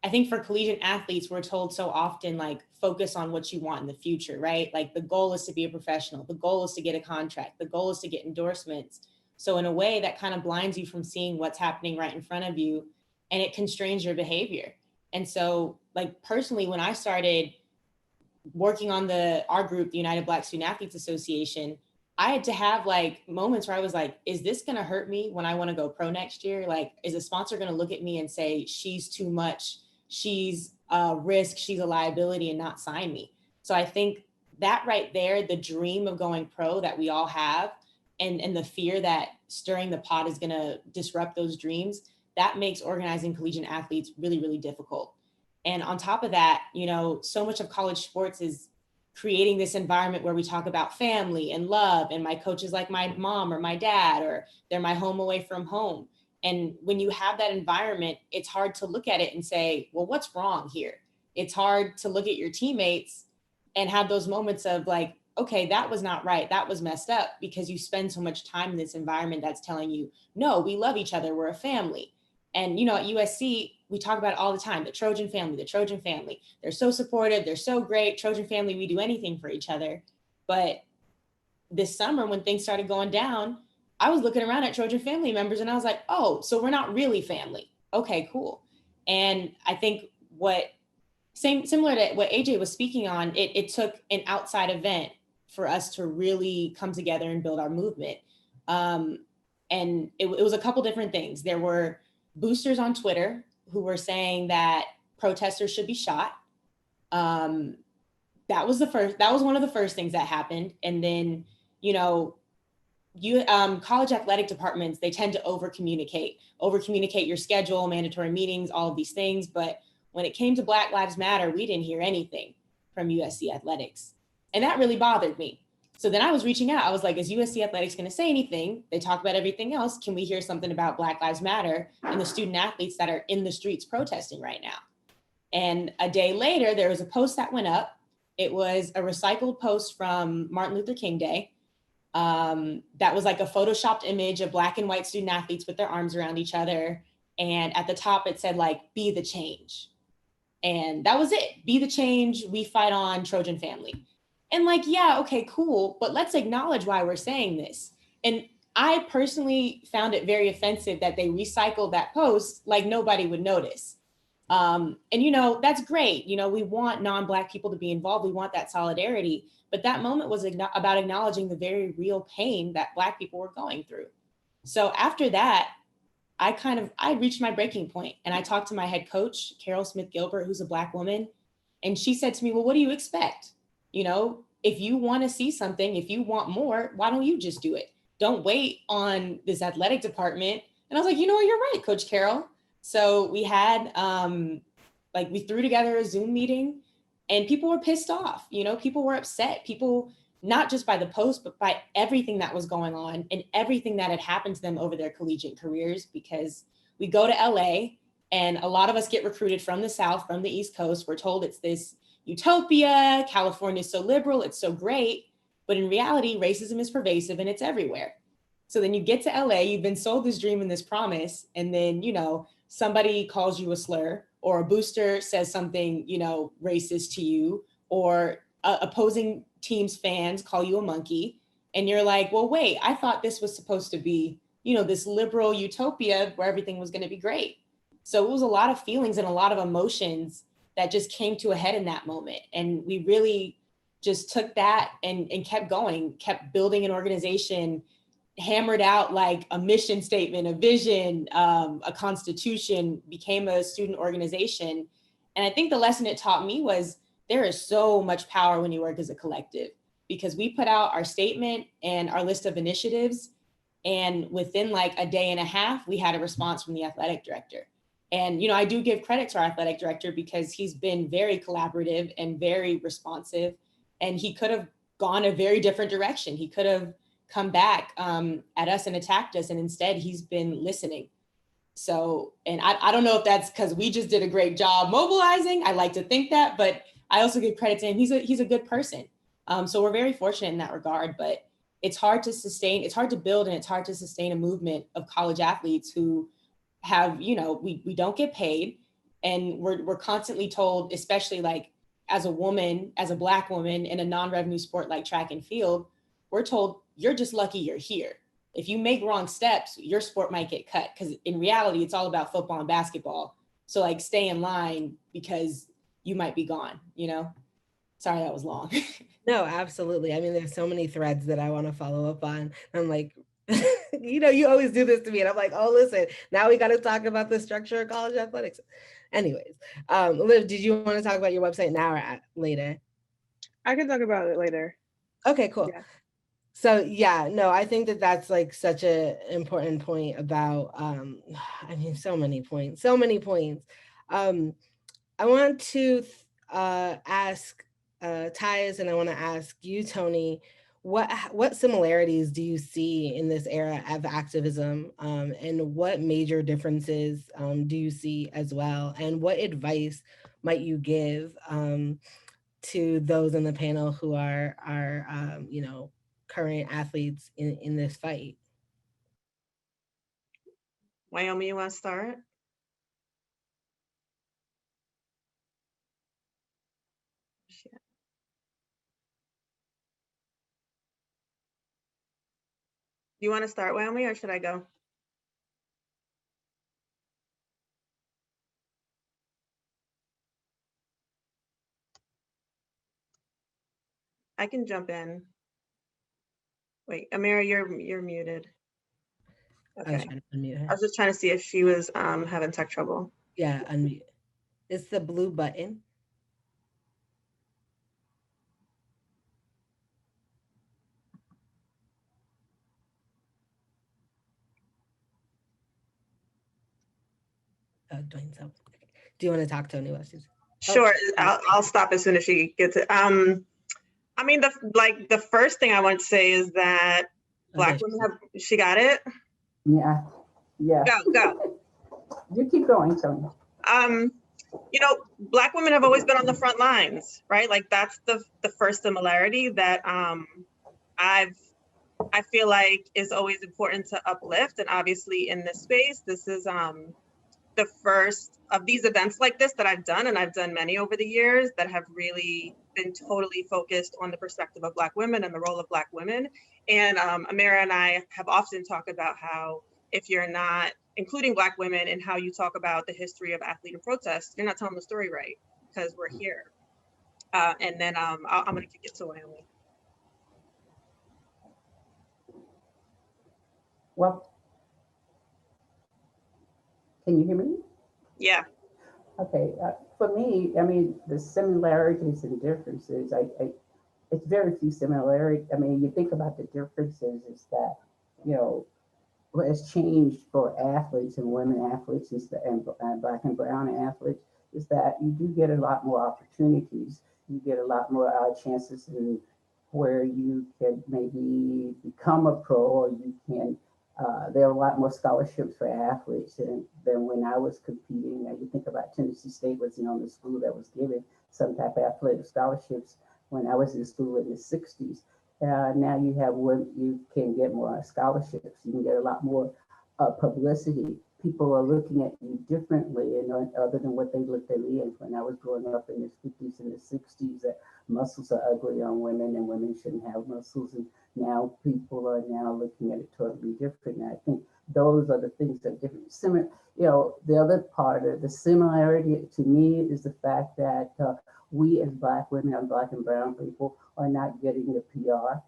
I think for collegiate athletes, we're told so often, like, focus on what you want in the future, right? Like the goal is to be a professional. The goal is to get a contract. The goal is to get endorsements. So in a way that kind of blinds you from seeing what's happening right in front of you, and it constrains your behavior. And so like personally, when I started working on our group, the United Black Student Athletes Association, I had to have like moments where I was like, is this going to hurt me when I want to go pro next year? Like, is a sponsor going to look at me and say, she's too much, she's a risk, she's a liability, and not sign me? So I think that right there, the dream of going pro that we all have, and the fear that stirring the pot is going to disrupt those dreams, that makes organizing collegiate athletes really, really difficult. And on top of that, so much of college sports is creating this environment where we talk about family and love, and my coach is like my mom or my dad, or they're my home away from home. And when you have that environment, it's hard to look at it and say, well, what's wrong here? It's hard to look at your teammates and have those moments of like, okay, that was not right, that was messed up, because you spend so much time in this environment that's telling you, no, we love each other, we're a family. And at USC, we talk about it all the time, the Trojan family, the Trojan family. They're so supportive, they're so great. Trojan family, we do anything for each other. But this summer, when things started going down, I was looking around at Trojan family members and I was like, oh, so we're not really family. Okay, cool. And I think similar to what AJ was speaking on, it took an outside event for us to really come together and build our movement. And it was a couple different things. There were boosters on Twitter who were saying that protesters should be shot. That was one of the first things that happened. And then, college athletic departments, they tend to over communicate your schedule, mandatory meetings, all of these things. But when it came to Black Lives Matter, we didn't hear anything from USC athletics. And that really bothered me. So then I was reaching out. I was like, is USC athletics going to say anything? They talk about everything else. Can we hear something about Black Lives Matter and the student athletes that are in the streets protesting right now? And a day later, there was a post that went up. It was a recycled post from Martin Luther King Day. That was like a photoshopped image of Black and white student athletes with their arms around each other. And at the top, it said like, be the change. And that was it. Be the change, we fight on, Trojan family. And like, yeah, okay, cool. But let's acknowledge why we're saying this. And I personally found it very offensive that they recycled that post like nobody would notice. And, you know, that's great. You know, we want non-Black people to be involved. We want that solidarity. But that moment was about acknowledging the very real pain that Black people were going through. So after that, I reached my breaking point, and I talked to my head coach, Carol Smith Gilbert, who's a Black woman. And she said to me, well, what do you expect? You know, if you want to see something, if you want more, why don't you just do it? Don't wait on this athletic department. And I was like, you know what, you're right, Coach Carol. So we had, we threw together a Zoom meeting, and people were pissed off. You know, people were upset. People, not just by the post, but by everything that was going on and everything that had happened to them over their collegiate careers, because we go to LA and a lot of us get recruited from the South, from the East Coast. We're told it's this utopia, California's so liberal, it's so great. But in reality, racism is pervasive and it's everywhere. So then you get to LA, you've been sold this dream and this promise, and then, you know, somebody calls you a slur, or a booster says something, you know, racist to you, or opposing team's fans call you a monkey. And you're like, well, wait, I thought this was supposed to be, you know, this liberal utopia where everything was going to be great. So it was a lot of feelings and a lot of emotions that just came to a head in that moment. And we really just took that and kept going, kept building an organization, hammered out like a mission statement, a vision, a constitution, became a student organization. And I think the lesson it taught me was there is so much power when you work as a collective, because we put out our statement and our list of initiatives, and within like a day and a half, we had a response from the athletic director. And, you know, I do give credit to our athletic director because he's been very collaborative and very responsive, and he could have gone a very different direction. He could have come back at us and attacked us, and instead he's been listening. So, and I don't know if that's because we just did a great job mobilizing. I like to think that, but I also give credit to him. He's a good person. So we're very fortunate in that regard, but it's hard to sustain, it's hard to build, and it's hard to sustain a movement of college athletes who have, you know, we don't get paid, and we're constantly told, especially like as a woman, as a Black woman in a non-revenue sport like track and field, we're told you're just lucky you're here. If you make wrong steps, your sport might get cut, because in reality, it's all about football and basketball. So like stay in line because you might be gone, you know? Sorry, that was long. No, absolutely. I mean, there's so many threads that I want to follow up on. I'm like, you know, you always do this to me. And I'm like, oh, listen, now we got to talk about the structure of college athletics. Anyways, Liv, did you want to talk about your website now or later? I can talk about it later. Okay, cool. Yeah. So yeah, no, I think that that's like such an important point about, I mean, so many points. I want to ask Tyus, and I want to ask you, Tony, what similarities do you see in this era of activism, and what major differences do you see as well? And what advice might you give to those in the panel who are you know, current athletes in this fight? Wyoming, you want to start? You want to start, Wyoming, or should I go? I can jump in. Wait, Amira, you're muted. Okay. I was trying to unmute her. I was just trying to see if she was having tech trouble. Yeah, unmute. It's the blue button. Do you want to talk, Tony? Sure, I'll stop as soon as she gets it. I mean, the first thing I want to say is that Black women have, she got it? Yeah. Go. You keep going, Tony. you know, Black women have always been on the front lines, right? Like that's the first similarity that I feel like is always important to uplift. And obviously in this space, this is the first of these events like this that I've done, and I've done many over the years that have really been totally focused on the perspective of Black women and the role of Black women. And Amira and I have often talked about how if you're not including Black women in how you talk about the history of athlete and protest, you're not telling the story right, because we're here. And then I'm gonna kick it to Wyoming. Well, can you hear me? Yeah. Okay, for me, I mean, the similarities and differences, it's very few similarities. I mean, you think about the differences is that, you know, what has changed for athletes and women athletes is and Black and brown athletes is that you do get a lot more opportunities. You get a lot more chances in where you can maybe become a pro, or you can. There are a lot more scholarships for athletes than when I was competing. Now you think about Tennessee State was the only school that was giving some type of athletic scholarships when I was in school in the 60s. Now you can get more scholarships. You can get a lot more publicity. People are looking at you differently, and other than what they looked at me. And when I was growing up in the 50s and the 60s, that muscles are ugly on women, and women shouldn't have muscles. And now people are now looking at it totally different. And I think those are the things that are different. Similar, you know, the other part of the similarity to me is the fact that we as Black women and Black and brown people are not getting the PR.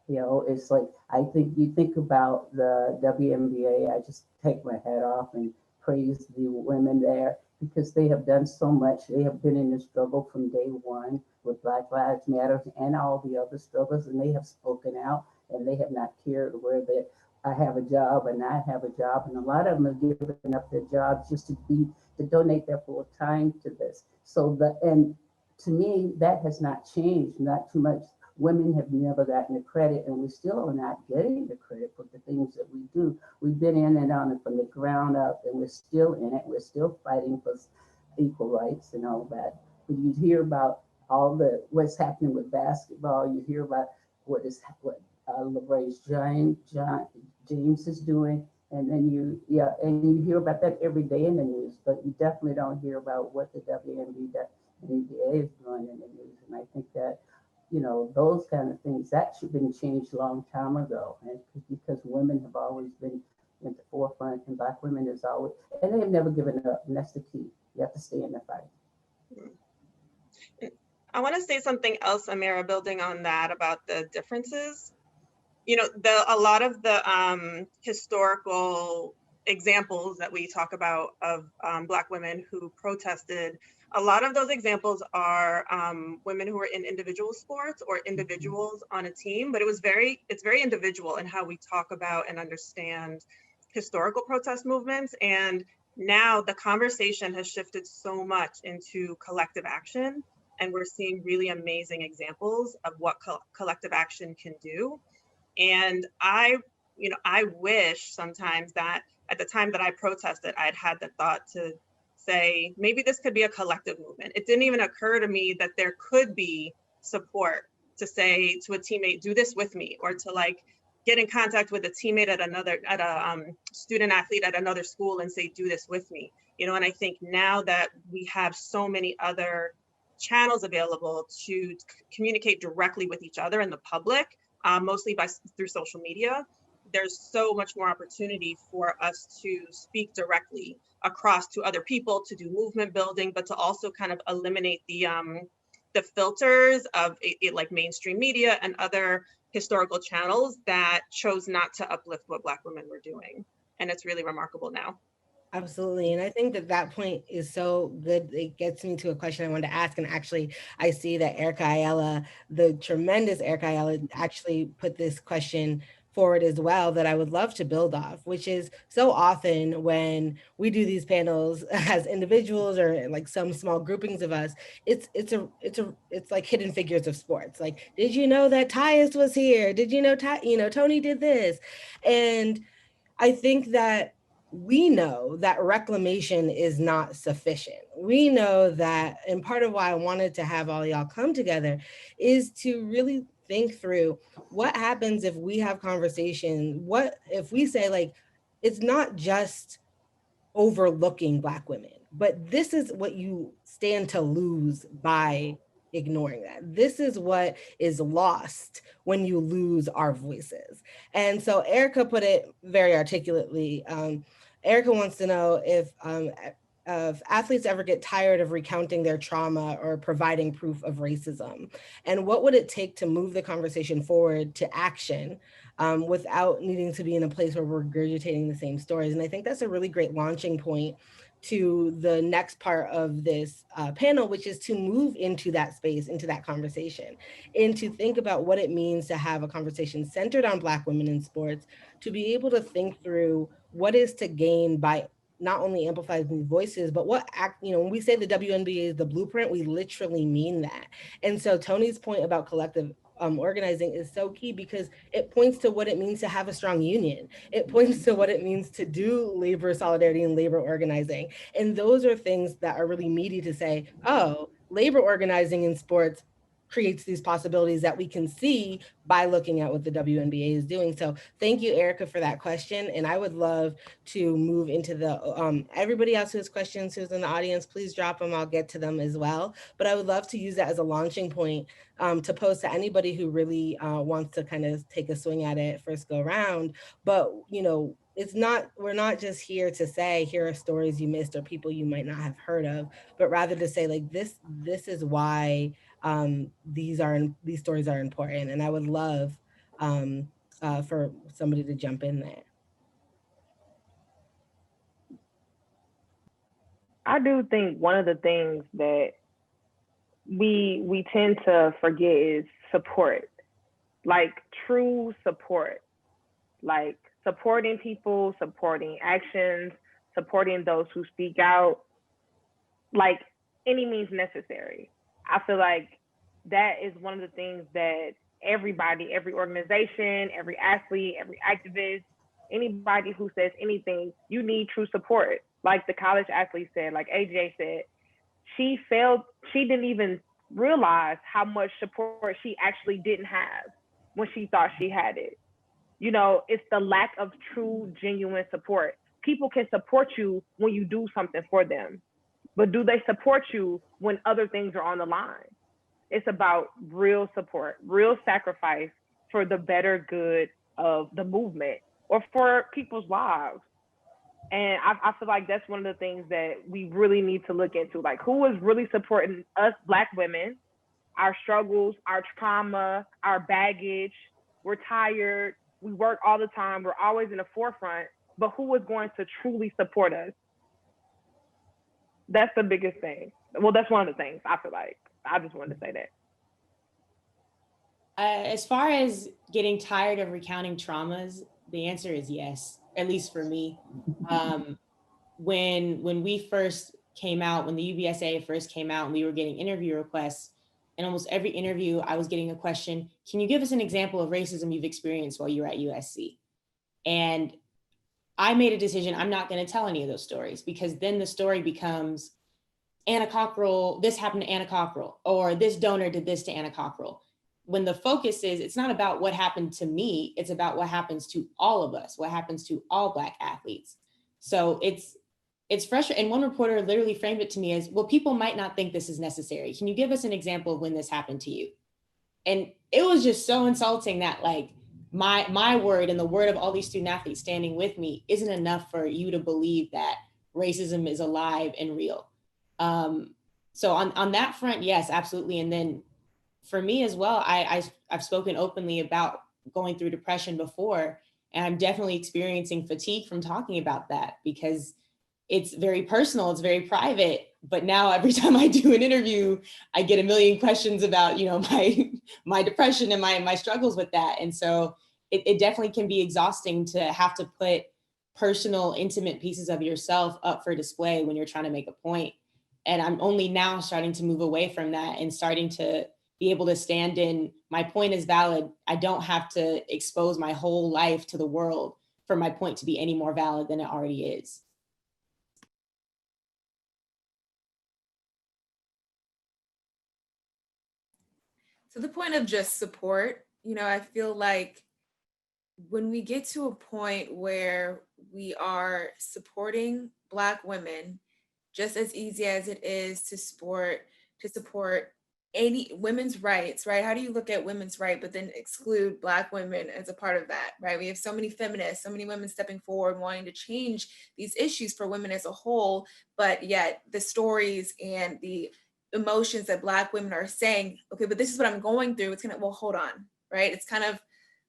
You know, it's like, I think you think about the WNBA, I just take my hat off and praise the women there because they have done so much. They have been in the struggle from day one with Black Lives Matter and all the other struggles, and they have spoken out, and they have not cared where they, I have a job and I have a job, and a lot of them have given up their jobs just to donate their full time to this. So and to me, that has not changed, not too much. Women have never gotten the credit, and we still are not getting the credit for the things that we do. We've been in and on it from the ground up, and we're still in it. We're still fighting for equal rights and all that. But you hear about all the what's happening with basketball. You hear about what LeBron's James is doing, and then you hear about that every day in the news. But you definitely don't hear about what the WNBA is doing in the news. And I think that, you know, those kind of things that should have been changed a long time ago, and because women have always been in the forefront, and Black women is always, and they have never given up, and that's the key. You have to stay in the fight. I want to say something else, Amira, building on that about the differences. You know, a lot of the historical examples that we talk about of Black women who protested, a lot of those examples are women who were in individual sports or individuals on a team, but it's very individual in how we talk about and understand historical protest movements. And now the conversation has shifted so much into collective action, and we're seeing really amazing examples of what collective action can do. And I wish sometimes that at the time that I protested, I'd had the thought to say, maybe this could be a collective movement. It didn't even occur to me that there could be support to say to a teammate, do this with me, or to like get in contact with a teammate at a student athlete at another school and say, do this with me. You know, and I think now that we have so many other channels available to communicate directly with each other and the public, mostly through social media, there's so much more opportunity for us to speak directly across to other people, to do movement building, but to also kind of eliminate the filters of like mainstream media and other historical channels that chose not to uplift what Black women were doing. And it's really remarkable now. Absolutely. And I think that point is so good. It gets me to a question I wanted to ask. And actually, I see that Erica Ayala, the tremendous Erica Ayala, actually put this question forward as well that I would love to build off, which is so often when we do these panels as individuals or like some small groupings of us, it's like hidden figures of sports. Like, did you know that Tyus was here? Did you know Tony did this? And I think that we know that reclamation is not sufficient. We know that, and part of why I wanted to have all y'all come together is to really think through what happens if we have conversation. What if we say, like, it's not just overlooking Black women, but this is what you stand to lose by ignoring that. This is what is lost when you lose our voices. And so Erica put it very articulately. Erica wants to know if athletes ever get tired of recounting their trauma or providing proof of racism, and what would it take to move the conversation forward to action without needing to be in a place where we're regurgitating the same stories. And I think that's a really great launching point to the next part of this panel, which is to move into that space, into that conversation, and to think about what it means to have a conversation centered on Black women in sports, to be able to think through what is to gain by not only amplifying these voices, but when we say the WNBA is the blueprint, we literally mean that. And so Tony's point about collective organizing is so key, because it points to what it means to have a strong union. It points to what it means to do labor solidarity and labor organizing. And those are things that are really meaty to say, oh, labor organizing in sports creates these possibilities that we can see by looking at what the WNBA is doing. So thank you, Erica, for that question. And I would love to move into the, everybody else who has questions, who's in the audience, please drop them, I'll get to them as well. But I would love to use that as a launching point to pose to anybody who really wants to kind of take a swing at it first go round. But, we're not just here to say, here are stories you missed or people you might not have heard of, but rather to say, like, this is why these stories are important. And I would love for somebody to jump in there. I do think one of the things that we tend to forget is support, like true support, like supporting people, supporting actions, supporting those who speak out, like any means necessary. I feel like that is one of the things that everybody, every organization, every athlete, every activist, anybody who says anything, you need true support. Like the college athlete said, like AJ said, she didn't even realize how much support she actually didn't have when she thought she had it. It's the lack of true, genuine support. People can support you when you do something for them, but do they support you when other things are on the line? It's about real support, real sacrifice for the better good of the movement or for people's lives. And I feel like that's one of the things that we really need to look into, like who is really supporting us Black women, our struggles, our trauma, our baggage. We're tired, we work all the time, we're always in the forefront, but who is going to truly support us? That's the biggest thing. Well, that's one of the things I feel like. I just wanted to say that. As far as getting tired of recounting traumas, the answer is yes, at least for me. When we first came out, when the UBSA first came out and we were getting interview requests, in almost every interview, I was getting a question, can you give us an example of racism you've experienced while you were at USC? And I made a decision, I'm not gonna tell any of those stories, because then the story becomes, Anna Cockrell, this happened to Anna Cockrell, or this donor did this to Anna Cockrell. When the focus is, it's not about what happened to me, it's about what happens to all of us, what happens to all Black athletes. So it's frustrating. And one reporter literally framed it to me as, well, people might not think this is necessary. Can you give us an example of when this happened to you? And it was just so insulting that, like, my word and the word of all these student athletes standing with me isn't enough for you to believe that racism is alive and real. So on that front, yes, absolutely. And then for me as well, I've spoken openly about going through depression before, and I'm definitely experiencing fatigue from talking about that, because it's very personal, it's very private. But now every time I do an interview, I get a million questions about, my depression and my struggles with that. And so it definitely can be exhausting to have to put personal, intimate pieces of yourself up for display when you're trying to make a point. And I'm only now starting to move away from that and starting to be able to stand in, my point is valid. I don't have to expose my whole life to the world for my point to be any more valid than it already is. To the point of just support, I feel like when we get to a point where we are supporting Black women, just as easy as it is to support any women's rights, right? How do you look at women's right, but then exclude Black women as a part of that, right? We have so many feminists, so many women stepping forward, wanting to change these issues for women as a whole, but yet the stories and the emotions that Black women are saying, okay, but this is what I'm going through. It's well, hold on, right? It's kind of,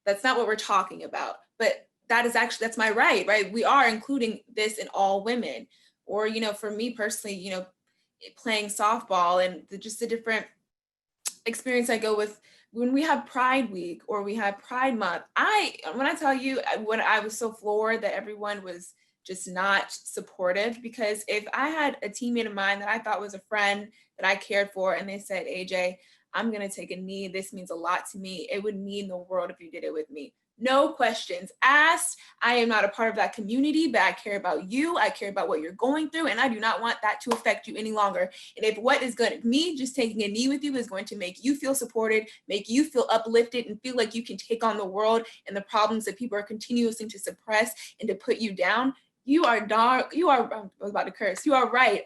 that's not what we're talking about, but that's my right? We are including this in all women. Or, for me personally, playing softball and just the different experience I go with when we have Pride Week or we have Pride Month. When I tell you, when I was so floored that everyone was just not supportive, because if I had a teammate of mine that I thought was a friend that I cared for, and they said, AJ, I'm going to take a knee. This means a lot to me. It would mean the world if you did it with me. No questions asked. I am not a part of that community, but I care about you. I care about what you're going through, and I do not want that to affect you any longer. And if what is good, me just taking a knee with you is going to make you feel supported, make you feel uplifted, and feel like you can take on the world and the problems that people are continuously to suppress and to put you down, I was about to curse. You are right.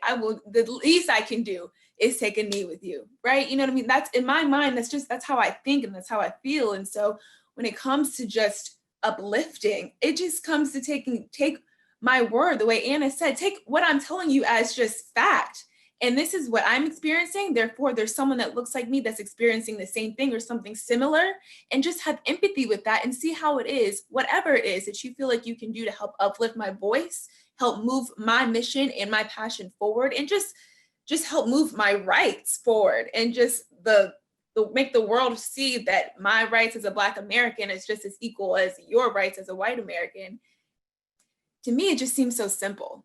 The least I can do is take a knee with you, right? You know what I mean? That's in my mind, that's how I think and that's how I feel. And so when it comes to just uplifting, it just comes to take my word, the way Anna said, take what I'm telling you as just fact. And this is what I'm experiencing. Therefore, there's someone that looks like me that's experiencing the same thing or something similar, and just have empathy with that and see how it is, whatever it is that you feel like you can do to help uplift my voice, help move my mission and my passion forward, and just help move my rights forward, and just make the world see that my rights as a Black American is just as equal as your rights as a white American. To me, it just seems so simple.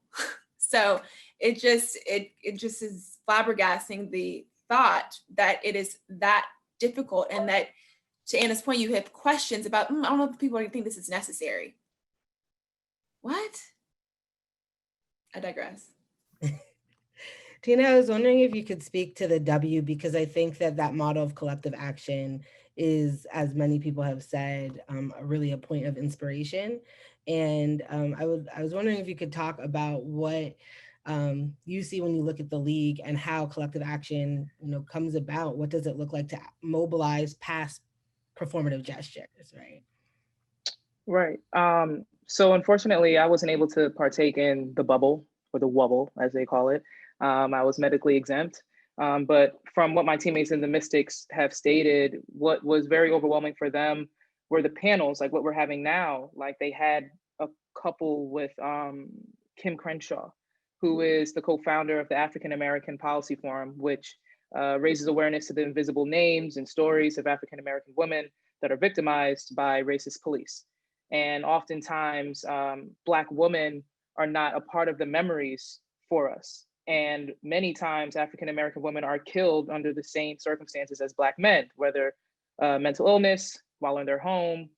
So it just is flabbergasting, the thought that it is that difficult, and that, to Anna's point, you have questions about, I don't know if people are gonna think this is necessary. What? I digress. Tina, I was wondering if you could speak to the W, because I think that model of collective action is, as many people have said, really a point of inspiration. And I was wondering if you could talk about what you see when you look at the league and how collective action, comes about. What does it look like to mobilize past performative gestures, right? Right. So unfortunately, I wasn't able to partake in the bubble, or the wubble, as they call it. I was medically exempt. But from what my teammates in the Mystics have stated, what was very overwhelming for them were the panels, like what we're having now. Like they had a couple with Kim Crenshaw, who is the co-founder of the African American Policy Forum, which raises awareness to the invisible names and stories of African American women that are victimized by racist police. And oftentimes, Black women are not a part of the memories for us. And many times, African American women are killed under the same circumstances as Black men, whether mental illness, while in their home,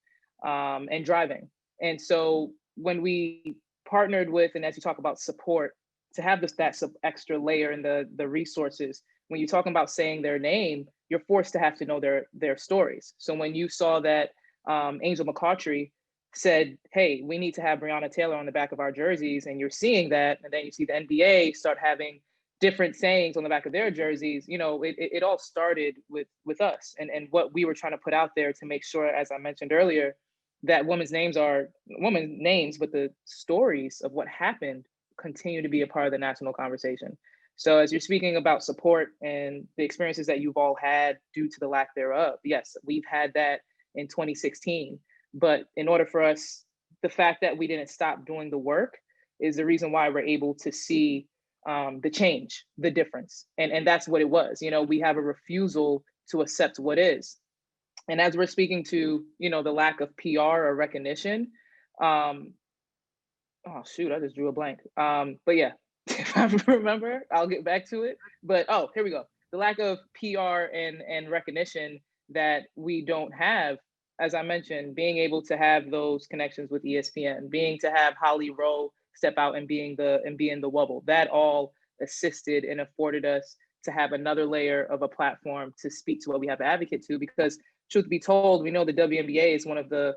and driving. And so when we partnered with, and as you talk about support, to have that extra layer in the resources, when you're talking about saying their name, you're forced to have to know their stories. So when you saw that Angel McCautry said, hey, we need to have Breonna Taylor on the back of our jerseys, and you're seeing that, and then you see the NBA start having different sayings on the back of their jerseys, it all started with us and what we were trying to put out there to make sure, as I mentioned earlier, that women's names are women's names, but the stories of what happened continue to be a part of the national conversation. So as you're speaking about support and the experiences that you've all had due to the lack thereof, yes, we've had that in 2016. But in order for us, the fact that we didn't stop doing the work is the reason why we're able to see the change, the difference. And that's what it was. We have a refusal to accept what is. And as we're speaking to, the lack of PR or recognition, oh shoot, I just drew a blank. But yeah, if I remember, I'll get back to it. But here we go. The lack of PR and recognition that we don't have as I mentioned, being able to have those connections with ESPN, being to have Holly Rowe step out and be in the Wubble, that all assisted and afforded us to have another layer of a platform to speak to what we have to advocate to. Because truth be told, we know the WNBA is one of the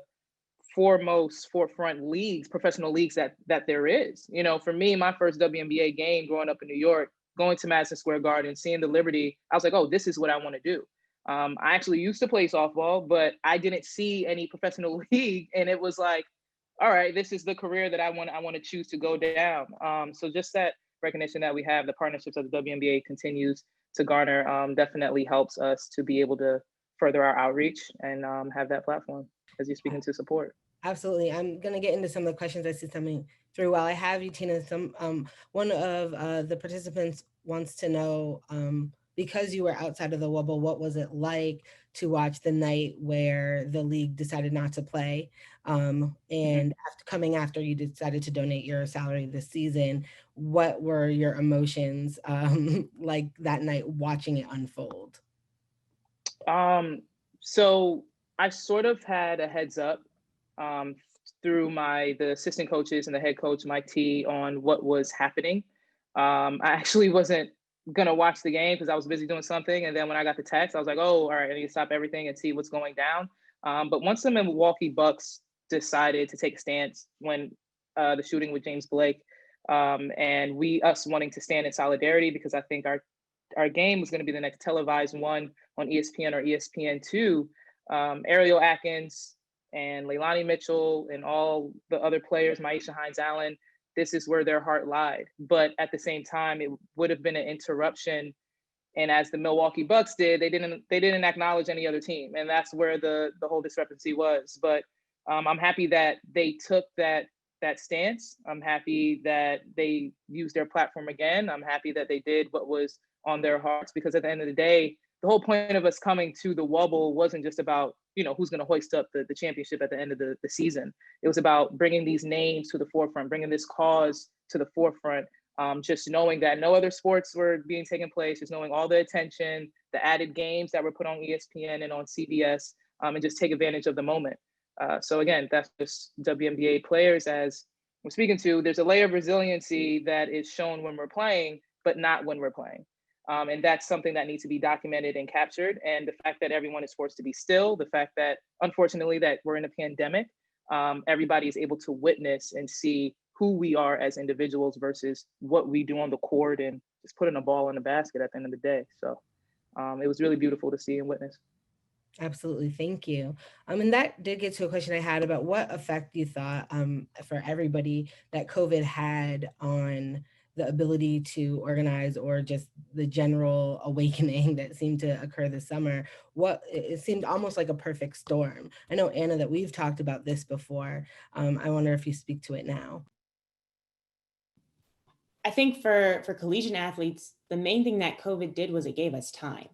forefront leagues, professional leagues that there is. You know, for me, my first WNBA game growing up in New York, going to Madison Square Garden, seeing the Liberty, I was like, oh, this is what I want to do. I actually used to play softball, but I didn't see any professional league, and it was like, all right, this is the career that I want to choose to go down. So just that recognition that we have, the partnerships that the WNBA continues to garner, definitely helps us to be able to further our outreach and have that platform as you're speaking to support. Absolutely. I'm going to get into some of the questions I see coming through. While I have you, Tina, one of the participants wants to know, because you were outside of the Wubble, what was it like to watch the night where the league decided not to play? And coming after you decided to donate your salary this season, what were your emotions like that night watching it unfold? So I sort of had a heads up through the assistant coaches and the head coach, Mike T, on what was happening. I actually wasn't gonna watch the game because I was busy doing something. And then when I got the text, I was like, oh, all right, I need to stop everything and see what's going down. But once the Milwaukee Bucks decided to take a stance when the shooting with James Blake, and us wanting to stand in solidarity, because I think our game was going to be the next televised one on ESPN or ESPN2, Ariel Atkins and Leilani Mitchell and all the other players, Maisha Hines-Allen, this is where their heart lied. But at the same time, it would have been an interruption. And as the Milwaukee Bucks did, they didn't acknowledge any other team. And that's where the whole discrepancy was. But I'm happy that they took that stance. I'm happy that they used their platform again. I'm happy that they did what was on their hearts, because at the end of the day, the whole point of us coming to the Wubble wasn't just about, who's going to hoist up the championship at the end of the season. It was about bringing these names to the forefront, bringing this cause to the forefront, just knowing that no other sports were being taken place, just knowing all the attention, the added games that were put on ESPN and on CBS, and just take advantage of the moment. So again, that's just WNBA players, as we're speaking to. There's a layer of resiliency that is shown when we're playing, but not when we're playing. And that's something that needs to be documented and captured. And the fact that everyone is forced to be still, the fact that, unfortunately, that we're in a pandemic, everybody is able to witness and see who we are as individuals versus what we do on the court and just putting a ball in the basket at the end of the day. So it was really beautiful to see and witness. Absolutely. Thank you. And that did get to a question I had about what effect you thought for everybody that COVID had on the ability to organize, or just the general awakening that seemed to occur this summer. It seemed almost like a perfect storm. I know, Anna, that we've talked about this before. I wonder if you speak to it now. I think for collegiate athletes, the main thing that COVID did was it gave us time.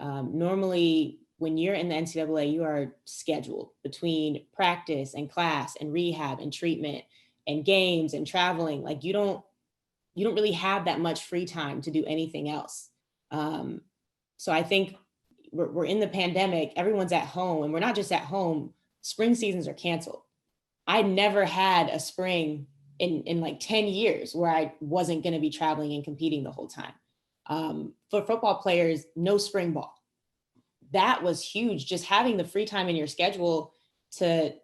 Normally, when you're in the NCAA, you are scheduled between practice and class and rehab and treatment and games and traveling. Like you don't really have that much free time to do anything else. So I think we're in the pandemic, everyone's at home, and we're not just at home, spring seasons are canceled. I never had a spring in like 10 years where I wasn't gonna be traveling and competing the whole time. For football players, no spring ball. That was huge, just having the free time in your schedule to,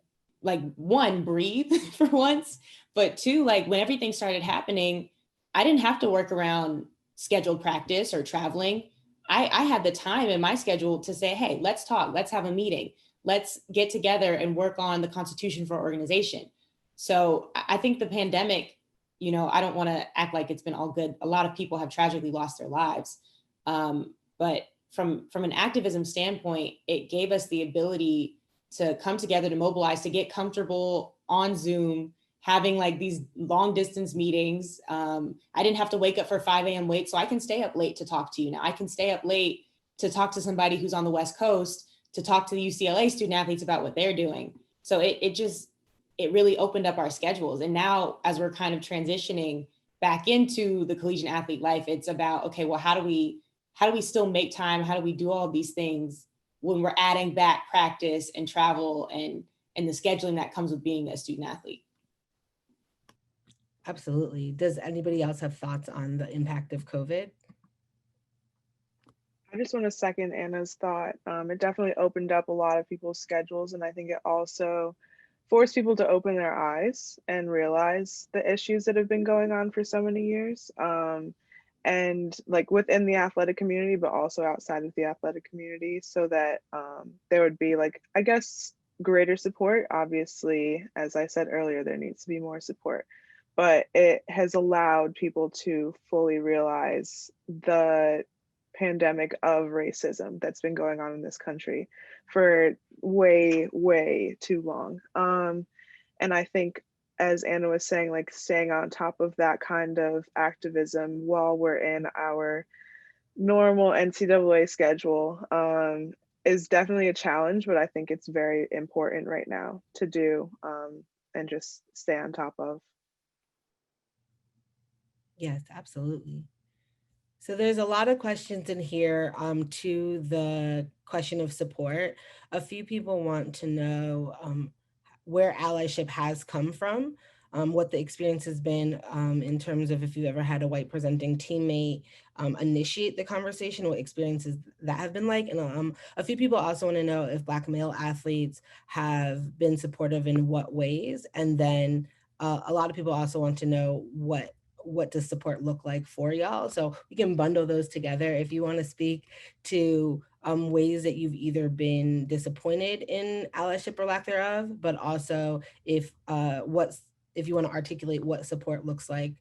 like, one, breathe for once, but two, like when everything started happening, I didn't have to work around scheduled practice or traveling. I had the time in my schedule to say, hey, let's talk, let's have a meeting, let's get together and work on the constitution for our organization. So I think the pandemic, I don't want to act like it's been all good. A lot of people have tragically lost their lives. But from an activism standpoint, it gave us the ability to come together, to mobilize, to get comfortable on Zoom, having like these long distance meetings. I didn't have to wake up for 5 a.m. wait, so I can stay up late to talk to you now. I can stay up late to talk to somebody who's on the West Coast, to talk to the UCLA student athletes about what they're doing. So it really opened up our schedules. And now, as we're kind of transitioning back into the collegiate athlete life, it's about, okay, well, how do we still make time? How do we do all these things when we're adding back practice and travel and the scheduling that comes with being a student athlete. Absolutely. Does anybody else have thoughts on the impact of COVID? I just want to second Anna's thought. It definitely opened up a lot of people's schedules, and I think it also forced people to open their eyes and realize the issues that have been going on for so many years. And like within the athletic community, but also outside of the athletic community, so that there would be like, I guess, greater support. Obviously, as I said earlier, there needs to be more support, but it has allowed people to fully realize the pandemic of racism that's been going on in this country for way, way too long. And I think, as Anna was saying, like staying on top of that kind of activism while we're in our normal NCAA schedule is definitely a challenge, but I think it's very important right now to do and just stay on top of. Yes, absolutely. So there's a lot of questions in here to the question of support. A few people want to know where allyship has come from, what the experience has been in terms of if you ever had a white presenting teammate initiate the conversation, what experiences that have been like. And a few people also want to know if Black male athletes have been supportive in what ways. And then a lot of people also want to know what does support look like for y'all? So we can bundle those together. If you want to speak to ways that you've either been disappointed in allyship or lack thereof, but also if you want to articulate what support looks like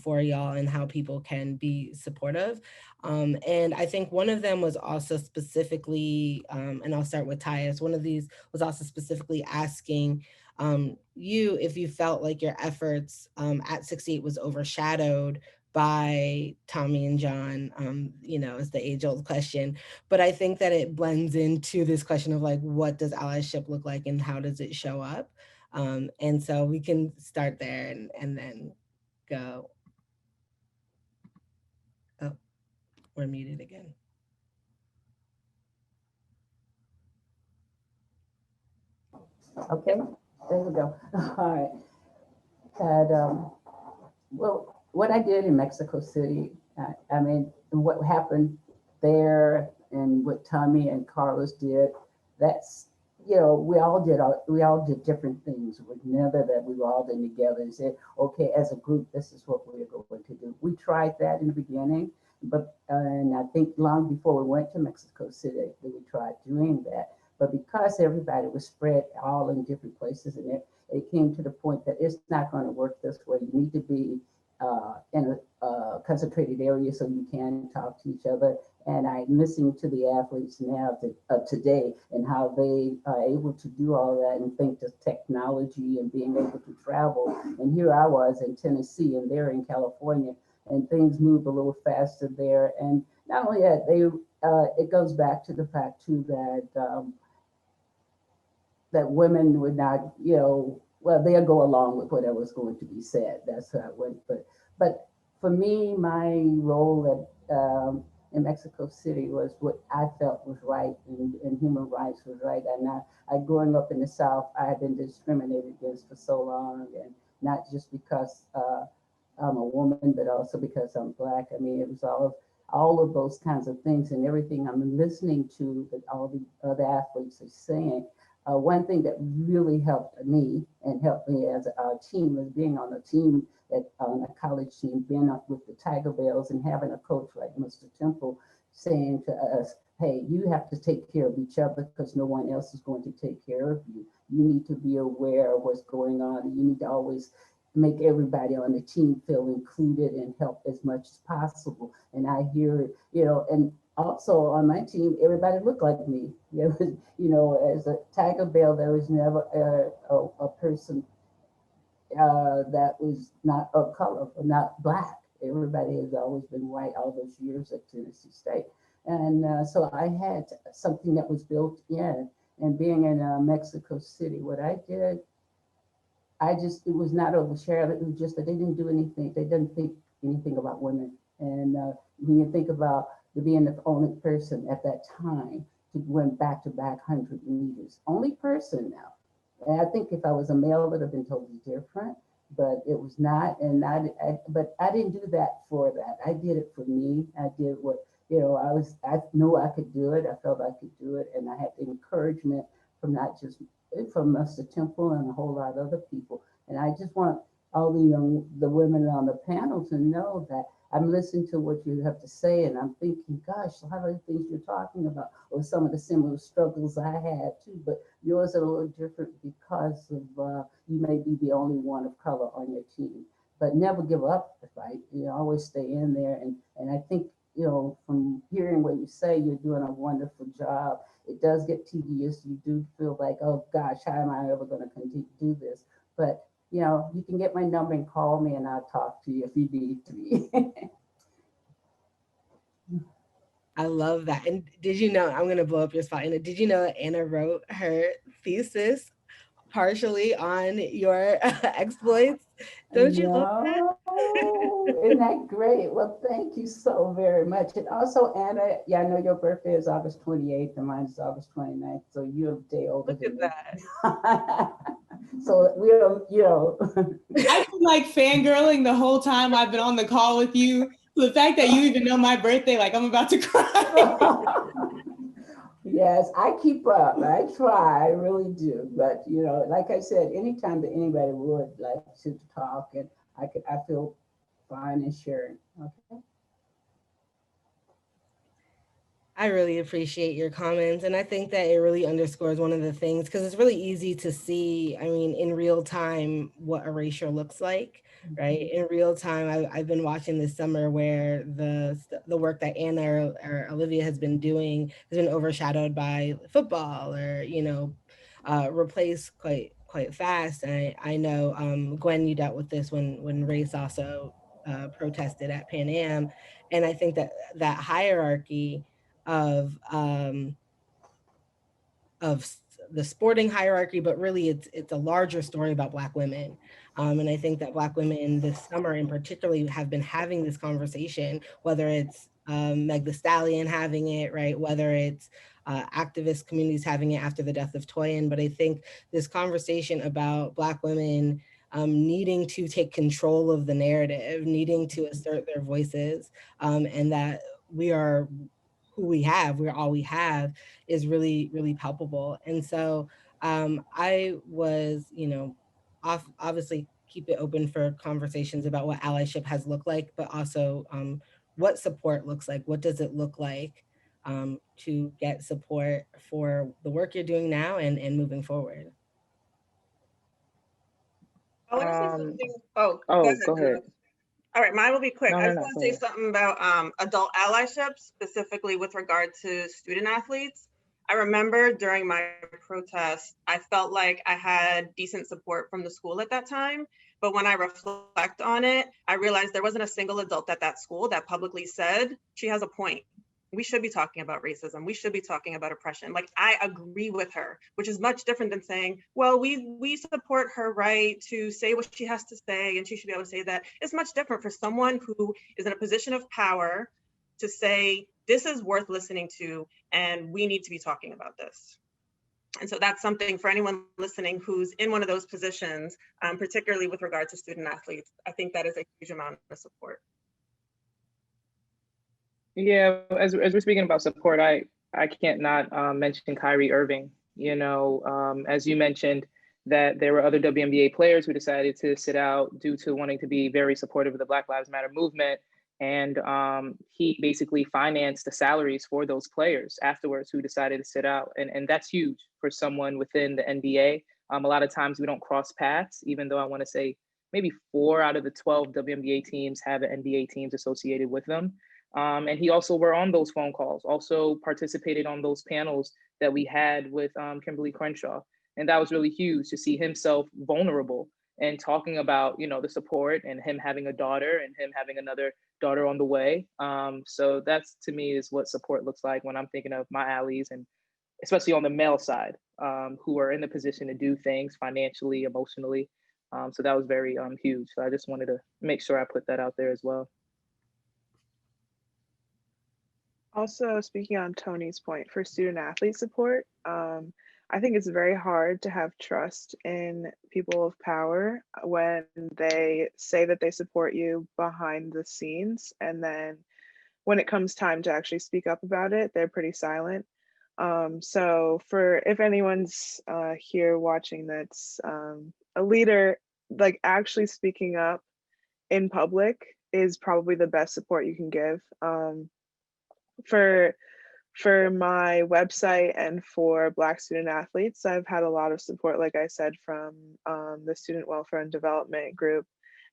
for y'all and how people can be supportive. And I think one of them was also specifically, and I'll start with Tyus, one of these was also specifically asking you if you felt like your efforts at 68 was overshadowed by Tommy and John, is the age-old question. But I think that it blends into this question of like, what does allyship look like and how does it show up? And so we can start there and then go. Oh, we're muted again. Okay, there we go. All right. Well, what I did in Mexico City, I mean, what happened there and what Tommy and Carlos did, that's, we all did different things. It was never that we were all in together and said, okay, as a group, this is what we're going to do. We tried that in the beginning, but, and I think long before we went to Mexico City, we tried doing that. But because everybody was spread all in different places, and it came to the point that it's not going to work this way. You need to be in a concentrated area so you can talk to each other. And I'm listening to the athletes now today and how they are able to do all that and think of technology and being able to travel. And here I was in Tennessee and they're in California, and things move a little faster there. And not only that, it goes back to the fact too that women would not, well, they'll go along with whatever's going to be said. That's how it went. But for me, my role in Mexico City was what I felt was right, and human rights was right. And I growing up in the South, I had been discriminated against for so long, and not just because I'm a woman, but also because I'm Black. I mean, it was all of those kinds of things, and everything I'm listening to that all the other athletes are saying. One thing that really helped me as a team is being on a team, on a college team, being up with the Tiger Bells and having a coach like Mr. Temple saying to us, hey, you have to take care of each other because no one else is going to take care of you. You need to be aware of what's going on, and you need to always make everybody on the team feel included and help as much as possible. And I hear, and also on my team, everybody looked like me. As a Tiger Bell, there was never a person that was not of color or not Black. Everybody has always been white all those years at Tennessee State. And so I had something that was built in. And being in Mexico City, what I did, it was not overshadowed. It was just that they didn't do anything. They didn't think anything about women. And when you think about being the only person at that time to win back-to-back 100 meters. Only person now. And I think if I was a male, it would have been totally different, but it was not. And but I didn't do that for that. I did it for me. I did what, I knew I could do it. I felt I could do it. And I had the encouragement from not just from Mr. Temple and a whole lot of other people. And I just want all the women on the panel to know that I'm listening to what you have to say, and I'm thinking, gosh, a lot of the things you're talking about, or some of the similar struggles I had too, but yours are a little different because of you may be the only one of color on your team. But never give up the fight. Always stay in there. And I think, from hearing what you say, you're doing a wonderful job. It does get tedious. You do feel like, oh gosh, how am I ever going to continue to do this? But you can get my number and call me, and I'll talk to you if you need to be. I love that. And did you know, I'm going to blow up your spot. And did you know that Anna wrote her thesis partially on your exploits? Don't you love that? Isn't that great? Well, thank you so very much. And also, Anna, I know your birthday is August 28th and mine is August 29th. So you're a day older than me. That. So I've been like fangirling the whole time I've been on the call with you. The fact that you even know my birthday, like I'm about to cry. Yes, I keep up. I try, I really do. But like I said, anytime that anybody would like to talk, and I feel fine in sharing. Okay. I really appreciate your comments. And I think that it really underscores one of the things, because it's really easy to see, in real time, what erasure looks like, right? In real time, I've been watching this summer where the work that Anna or Olivia has been doing has been overshadowed by football or, replaced quite fast. And I know, Gwen, you dealt with this when race also protested at Pan Am. And I think that hierarchy of the sporting hierarchy, but really it's a larger story about Black women. And I think that Black women this summer in particularly have been having this conversation, whether it's Meg Thee Stallion having it, right? Whether it's activist communities having it after the death of Toyin. But I think this conversation about Black women needing to take control of the narrative, needing to assert their voices, and that we are who we have, we're all we have, is really, really palpable. And so I was, obviously keep it open for conversations about what allyship has looked like, but also what support looks like. What does it look like to get support for the work you're doing now and moving forward? I want to say something. Go ahead. All right, mine will be quick. No, I just no, want go to say ahead. something about adult allyship, specifically with regard to student athletes. I remember during my protest, I felt like I had decent support from the school at that time. But when I reflect on it, I realized there wasn't a single adult at that school that publicly said, she has a point. We should be talking about racism. We should be talking about oppression. Like, I agree with her, which is much different than saying, well, we support her right to say what she has to say, and she should be able to say that. It's much different for someone who is in a position of power to say, this is worth listening to, and we need to be talking about this. And so that's something for anyone listening who's in one of those positions, particularly with regard to student athletes. I think that is a huge amount of support. Yeah, as we're speaking about support, I can't not mention Kyrie Irving. As you mentioned, that there were other WNBA players who decided to sit out due to wanting to be very supportive of the Black Lives Matter movement. And he basically financed the salaries for those players afterwards who decided to sit out. And that's huge for someone within the NBA. A lot of times we don't cross paths, even though I want to say maybe 4 out of the 12 WNBA teams have NBA teams associated with them. And he also were on those phone calls, also participated on those panels that we had with Kimberly Crenshaw. And that was really huge to see himself vulnerable and talking about, the support and him having a daughter and him having another daughter on the way. So that's, to me, is what support looks like when I'm thinking of my allies, and especially on the male side, who are in the position to do things financially, emotionally. So that was very huge. So I just wanted to make sure I put that out there as well. Also, speaking on Tony's point for student athlete support, I think it's very hard to have trust in people of power when they say that they support you behind the scenes, and then when it comes time to actually speak up about it, they're pretty silent. So for if anyone's here watching that's a leader, like actually speaking up in public is probably the best support you can give. For my website and for Black student athletes, I've had a lot of support, like I said, from the Student Welfare and Development Group.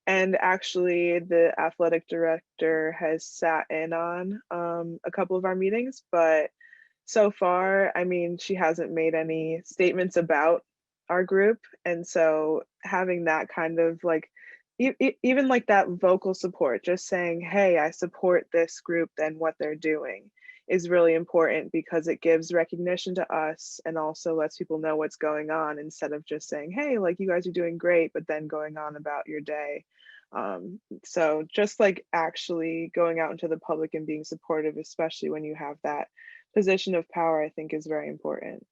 And actually, the athletic director has sat in on a couple of our meetings, but so far, I mean, she hasn't made any statements about our group. And so having that kind of like, even like that vocal support, just saying, hey, I support this group and what they're doing is really important because it gives recognition to us and also lets people know what's going on instead of just saying, hey, like you guys are doing great, but then going on about your day. So just like actually going out into the public and being supportive, especially when you have that position of power, I think is very important.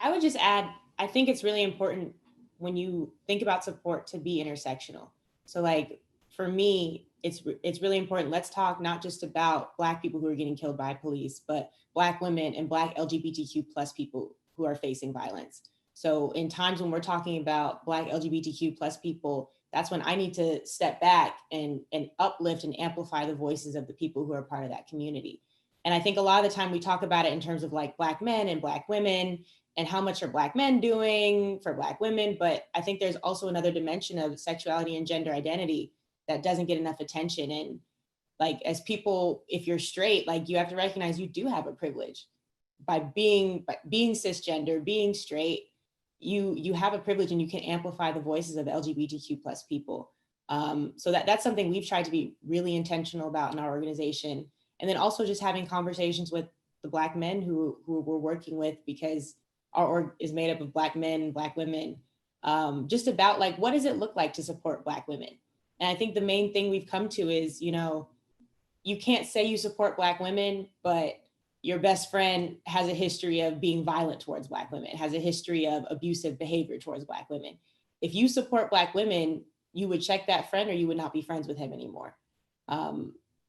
I would just add, I think it's really important when you think about support to be intersectional. So like for me, it's really important. Let's talk not just about Black people who are getting killed by police, but Black women and Black LGBTQ plus people who are facing violence. So in times when we're talking about Black LGBTQ plus people, that's when I need to step back and uplift and amplify the voices of the people who are part of that community. And I think a lot of the time we talk about it in terms of like Black men and Black women and how much are Black men doing for Black women. But I think there's also another dimension of sexuality and gender identity that doesn't get enough attention. And like, as people, if you're straight, like you have to recognize you do have a privilege by being cisgender, being straight, you have a privilege and you can amplify the voices of LGBTQ plus people. So that's something we've tried to be really intentional about in our organization. And then also just having conversations with the Black men who we're working with, because our org is made up of Black men and Black women, just about like, what does it look like to support Black women? And I think the main thing we've come to is, you know, you can't say you support Black women, but your best friend has a history of being violent towards Black women, has a history of abusive behavior towards Black women. If you support Black women, you would check that friend or you would not be friends with him anymore.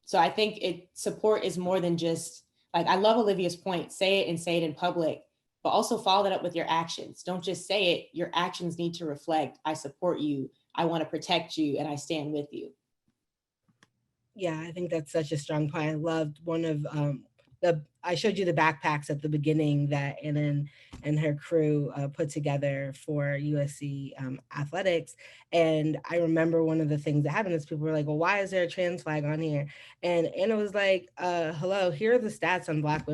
So I think support is more than just, like, I love Olivia's point, say it and say it in public, but also follow that up with your actions. Don't just say it, your actions need to reflect, I support you, I want to protect you, and I stand with you. Yeah, I think that's such a strong point. I loved one of I showed you the backpacks at the beginning that Anna and her crew put together for USC athletics. And I remember one of the things that happened is people were like, well, why is there a trans flag on here? And Anna was like, hello, here are the stats on Black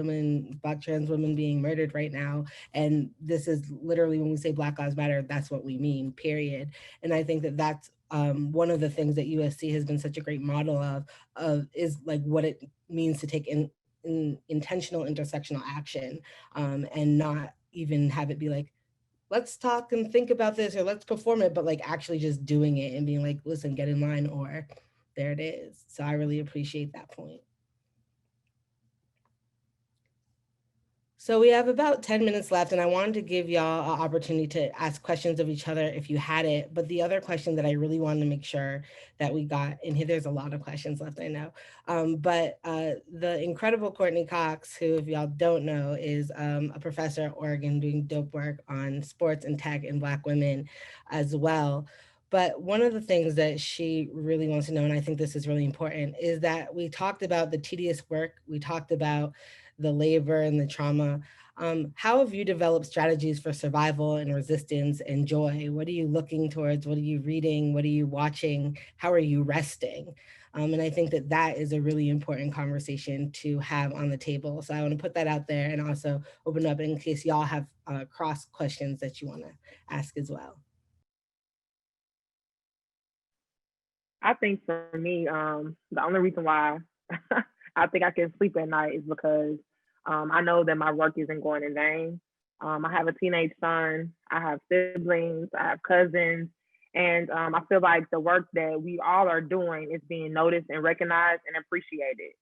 trans women being murdered right now. And this is literally, when we say Black Lives Matter, that's what we mean, period. And I think that that's one of the things that USC has been such a great model of is like what it means to take in intentional intersectional action, and not even have it be like, let's talk and think about this or let's perform it, but like actually just doing it and being like, listen, get in line, or there it is. So I really appreciate that point. So we have about 10 minutes left, and I wanted to give y'all an opportunity to ask questions of each other if you had it. But the other question that I really wanted to make sure that we got in here, there's a lot of questions left, I know. But the incredible Courtney Cox, who, if y'all don't know, is a professor at Oregon doing dope work on sports and tech and Black women as well. But one of the things that she really wants to know, and I think this is really important, is that we talked about the tedious work, we talked about the labor and the trauma. How have you developed strategies for survival and resistance and joy? What are you looking towards? What are you reading? What are you watching? How are you resting? And I think that that is a really important conversation to have on the table. So I want to put that out there and also open up in case y'all have cross questions that you want to ask as well. I think for me, the only reason why I think I can sleep at night is because I know that my work isn't going in vain. I have a teenage son, I have siblings, I have cousins, And I feel like the work that we all are doing is being noticed and recognized and appreciated.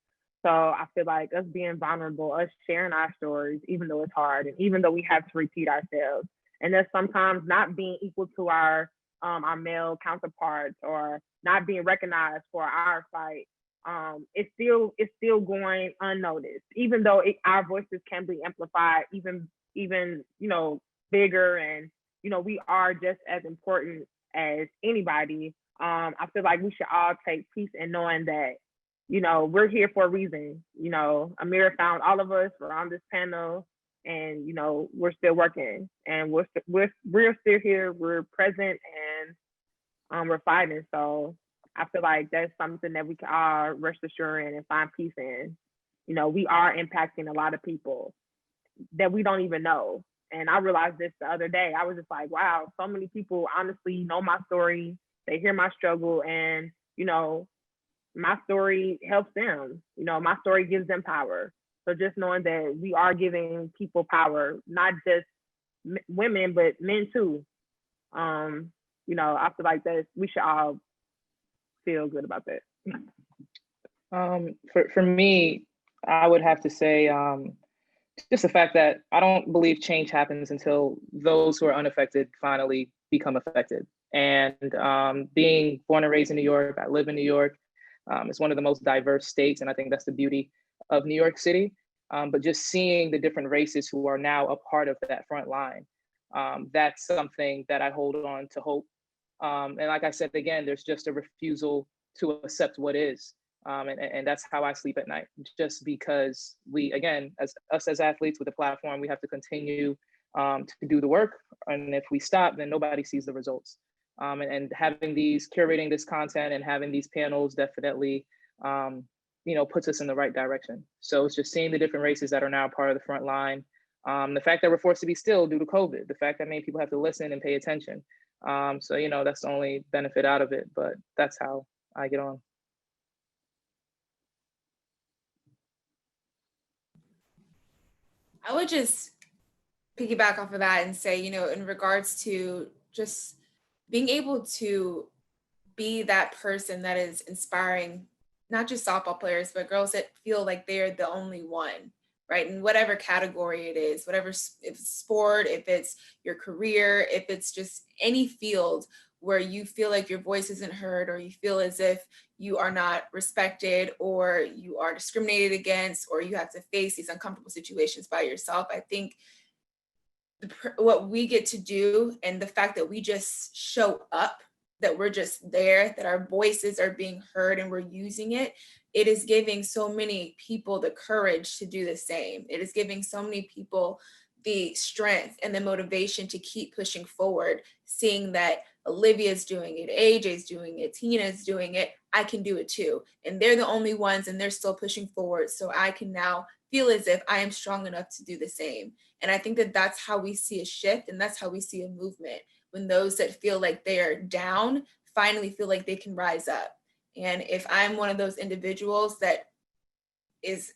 So I feel like us being vulnerable, us sharing our stories, even though it's hard and even though we have to repeat ourselves, and that's sometimes not being equal to our male counterparts or not being recognized for our fight, it's still going unnoticed, even though our voices can be amplified even bigger, and we are just as important as anybody. I feel like we should all take peace in knowing that we're here for a reason. Amira found all of us. We're on this panel, and we're still working, and we're still here. We're present, and we're fighting. So I feel like that's something that we can all rest assured in and find peace in. We are impacting a lot of people that we don't even know. And I realized this the other day. I was just like, wow, so many people honestly know my story. They hear my struggle, and my story helps them. My story gives them power. So just knowing that we are giving people power, not just women, but men too. I feel like that we should all feel good about that. For me, I would have to say just the fact that I don't believe change happens until those who are unaffected finally become affected. And being born and raised in New York, I live in New York. It's one of the most diverse states, and I think that's the beauty of New York City. But just seeing the different races who are now a part of that front line, that's something that I hold on to hope. And like I said, again, there's just a refusal to accept what is. And that's how I sleep at night, just because we, again, as athletes with a platform, we have to continue to do the work. And if we stop, then nobody sees the results. And curating this content and having these panels definitely, puts us in the right direction. So it's just seeing the different races that are now part of the front line. The fact that we're forced to be still due to COVID, the fact that many people have to listen and pay attention. So, that's the only benefit out of it, but that's how I get on. I would just piggyback off of that and say, in regards to just being able to be that person that is inspiring, not just softball players, but girls that feel like they're the only one, right? In whatever category it is, if it's sport, if it's your career, if it's just any field where you feel like your voice isn't heard, or you feel as if you are not respected, or you are discriminated against, or you have to face these uncomfortable situations by yourself. I think what we get to do, and the fact that we just show up, that we're just there, that our voices are being heard and we're using it, it is giving so many people the courage to do the same. It is giving so many people the strength and the motivation to keep pushing forward, seeing that Olivia's doing it, AJ's doing it, Tina's doing it, I can do it too. And they're the only ones, and they're still pushing forward. So I can now feel as if I am strong enough to do the same. And I think that that's how we see a shift, and that's how we see a movement, when those that feel like they are down finally feel like they can rise up. And if I'm one of those individuals that is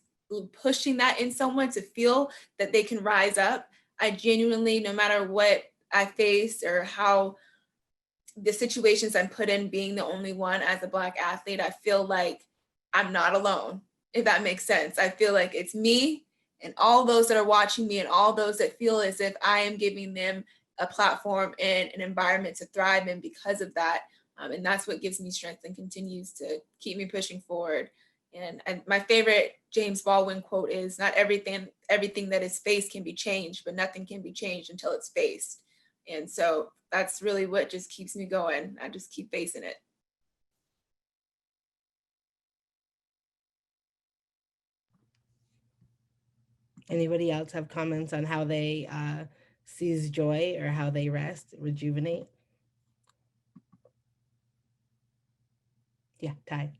pushing that in someone to feel that they can rise up, I genuinely, no matter what I face or how the situations I'm put in, being the only one as a Black athlete, I feel like I'm not alone, if that makes sense. I feel like it's me and all those that are watching me and all those that feel as if I am giving them a platform and an environment to thrive in because of that. And that's what gives me strength and continues to keep me pushing forward. And my favorite James Baldwin quote is, not everything that is faced can be changed, but nothing can be changed until it's faced. And so that's really what just keeps me going. I just keep facing it. Anybody else have comments on how they seize joy or how they rest, rejuvenate? Yeah, Ty.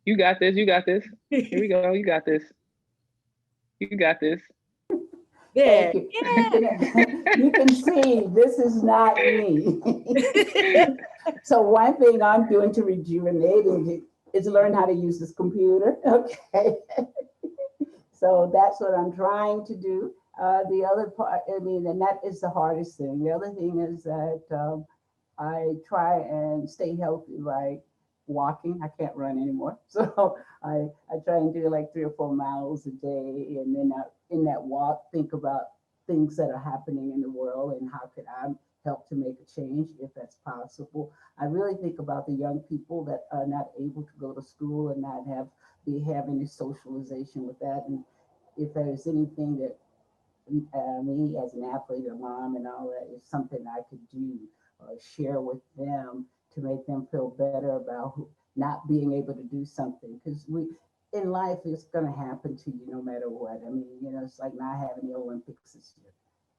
You got this. You got this. Here we go. You got this. You got this. There. Thank you. Yeah. You can see this is not me. So one thing I'm doing to rejuvenate is learn how to use this computer. Okay. So that's what I'm trying to do. The other part, I mean, and that is the hardest thing. The other thing is that I try and stay healthy by walking. I can't run anymore. So I try and do like 3 or 4 miles a day. And then in that walk, think about things that are happening in the world and how could I help to make a change if that's possible. I really think about the young people that are not able to go to school and not be having any socialization with that. And if there's anything that me as an athlete, a mom and all that is something I could do or share with them to make them feel better about not being able to do something. Because in life, it's going to happen to you no matter what. I mean, it's like not having the Olympics this year.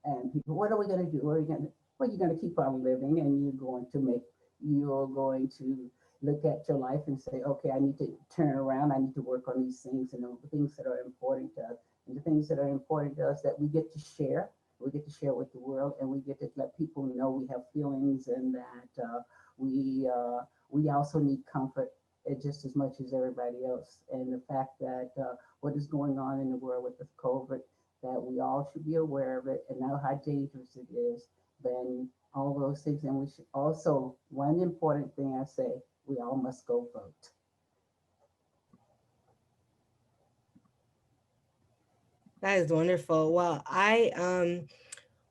And people, what are we going to do? Well, you're going to keep on living and you're going to look at your life and say, okay, I need to turn around. I need to work on these things and the things that are important to us. And the things that are important to us that we get to share. We get to share with the world, and we get to let people know we have feelings and that we also need comfort just as much as everybody else. And the fact that what is going on in the world with the COVID, that we all should be aware of it and know how dangerous it is. Then all those things, and we should also, one important thing I say, we all must go vote. That is wonderful. Well, I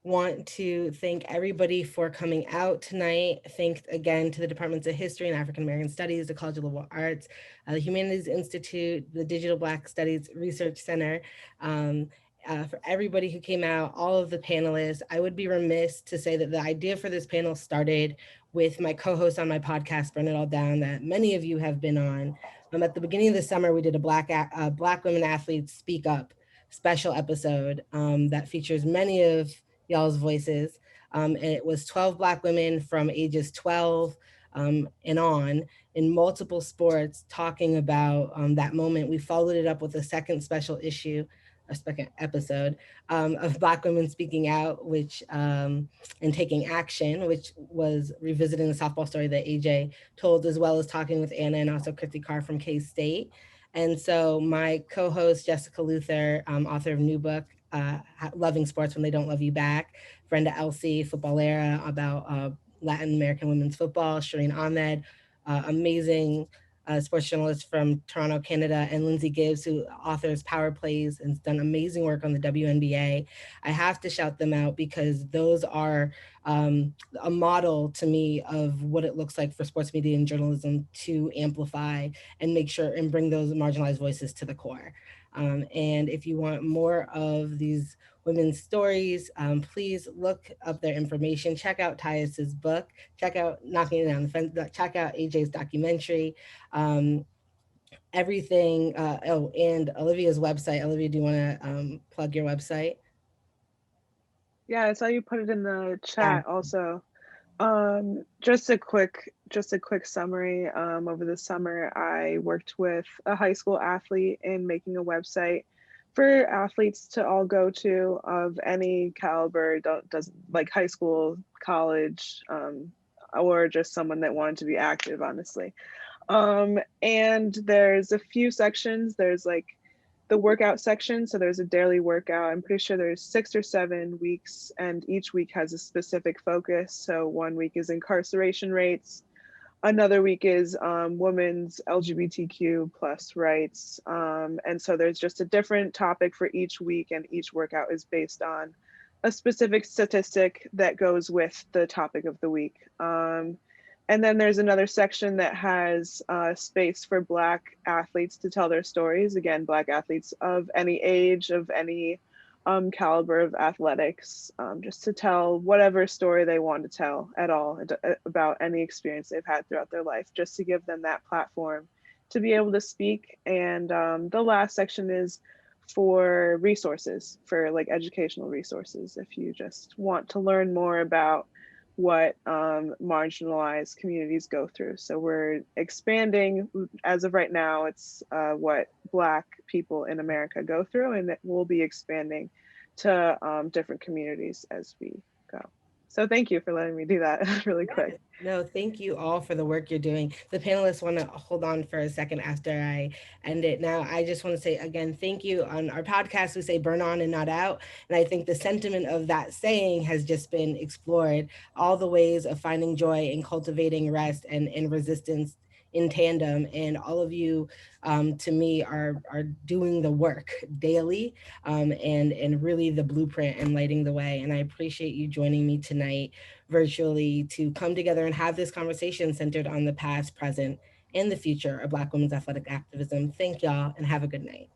want to thank everybody for coming out tonight. Thanks again to the Departments of History and African American Studies, the College of Liberal Arts, the Humanities Institute, the Digital Black Studies Research Center, for everybody who came out, all of the panelists. I would be remiss to say that the idea for this panel started with my co-host on my podcast, Burn It All Down, that many of you have been on. At the beginning of the summer, we did a Black Women Athletes Speak Up special episode that features many of y'all's voices. And it was 12 Black women from ages 12 and on in multiple sports talking about that moment. We followed it up with a second special issue, a second episode of Black Women Speaking Out, which and taking action, which was revisiting the softball story that AJ told, as well as talking with Anna and also Christy Carr from K-State. And so my co-host, Jessica Luther, author of new book, Loving Sports When They Don't Love You Back, Brenda Elsie, footballera about Latin American women's football, Shireen Ahmed, amazing sports journalist from Toronto, Canada, and Lindsay Gibbs, who authors Power Plays and has done amazing work on the WNBA. I have to shout them out because those are a model to me of what it looks like for sports media and journalism to amplify and make sure and bring those marginalized voices to the core. And if you want more of these women's stories, please look up their information. Check out Tyus's book, check out Knocking It Down the Fence, check out AJ's documentary, everything. Oh, and Olivia's website. Olivia, do you want to plug your website? Yeah, I saw you put it in the chat also. Just a quick summary. Over the summer, I worked with a high school athlete in making a website for athletes to all go to of any caliber, doesn't like high school, college, or just someone that wanted to be active, honestly. And there's a few sections. There's like the workout section. So there's a daily workout. I'm pretty sure there's 6 or 7 weeks, and each week has a specific focus. So one week is incarceration rates. Another week is women's LGBTQ plus rights. And so there's just a different topic for each week, and each workout is based on a specific statistic that goes with the topic of the week. And then there's another section that has space for Black athletes to tell their stories. Again, Black athletes of any age, of any caliber of athletics, just to tell whatever story they want to tell at all about any experience they've had throughout their life, just to give them that platform to be able to speak. And the last section is for resources, for like educational resources, if you just want to learn more about what marginalized communities go through. So we're expanding, as of right now, it's what Black people in America go through, and it will be expanding to different communities as we go. So thank you for letting me do that really quick. No, thank you all for the work you're doing. The panelists want to hold on for a second after I end it. Now, I just want to say again, thank you. On our podcast, we say burn on and not out. And I think the sentiment of that saying has just been explored, all the ways of finding joy in cultivating rest and resistance in tandem. And all of you, to me, are doing the work daily, and really the blueprint and lighting the way. And I appreciate you joining me tonight virtually to come together and have this conversation centered on the past, present, and the future of Black women's athletic activism. Thank y'all and have a good night.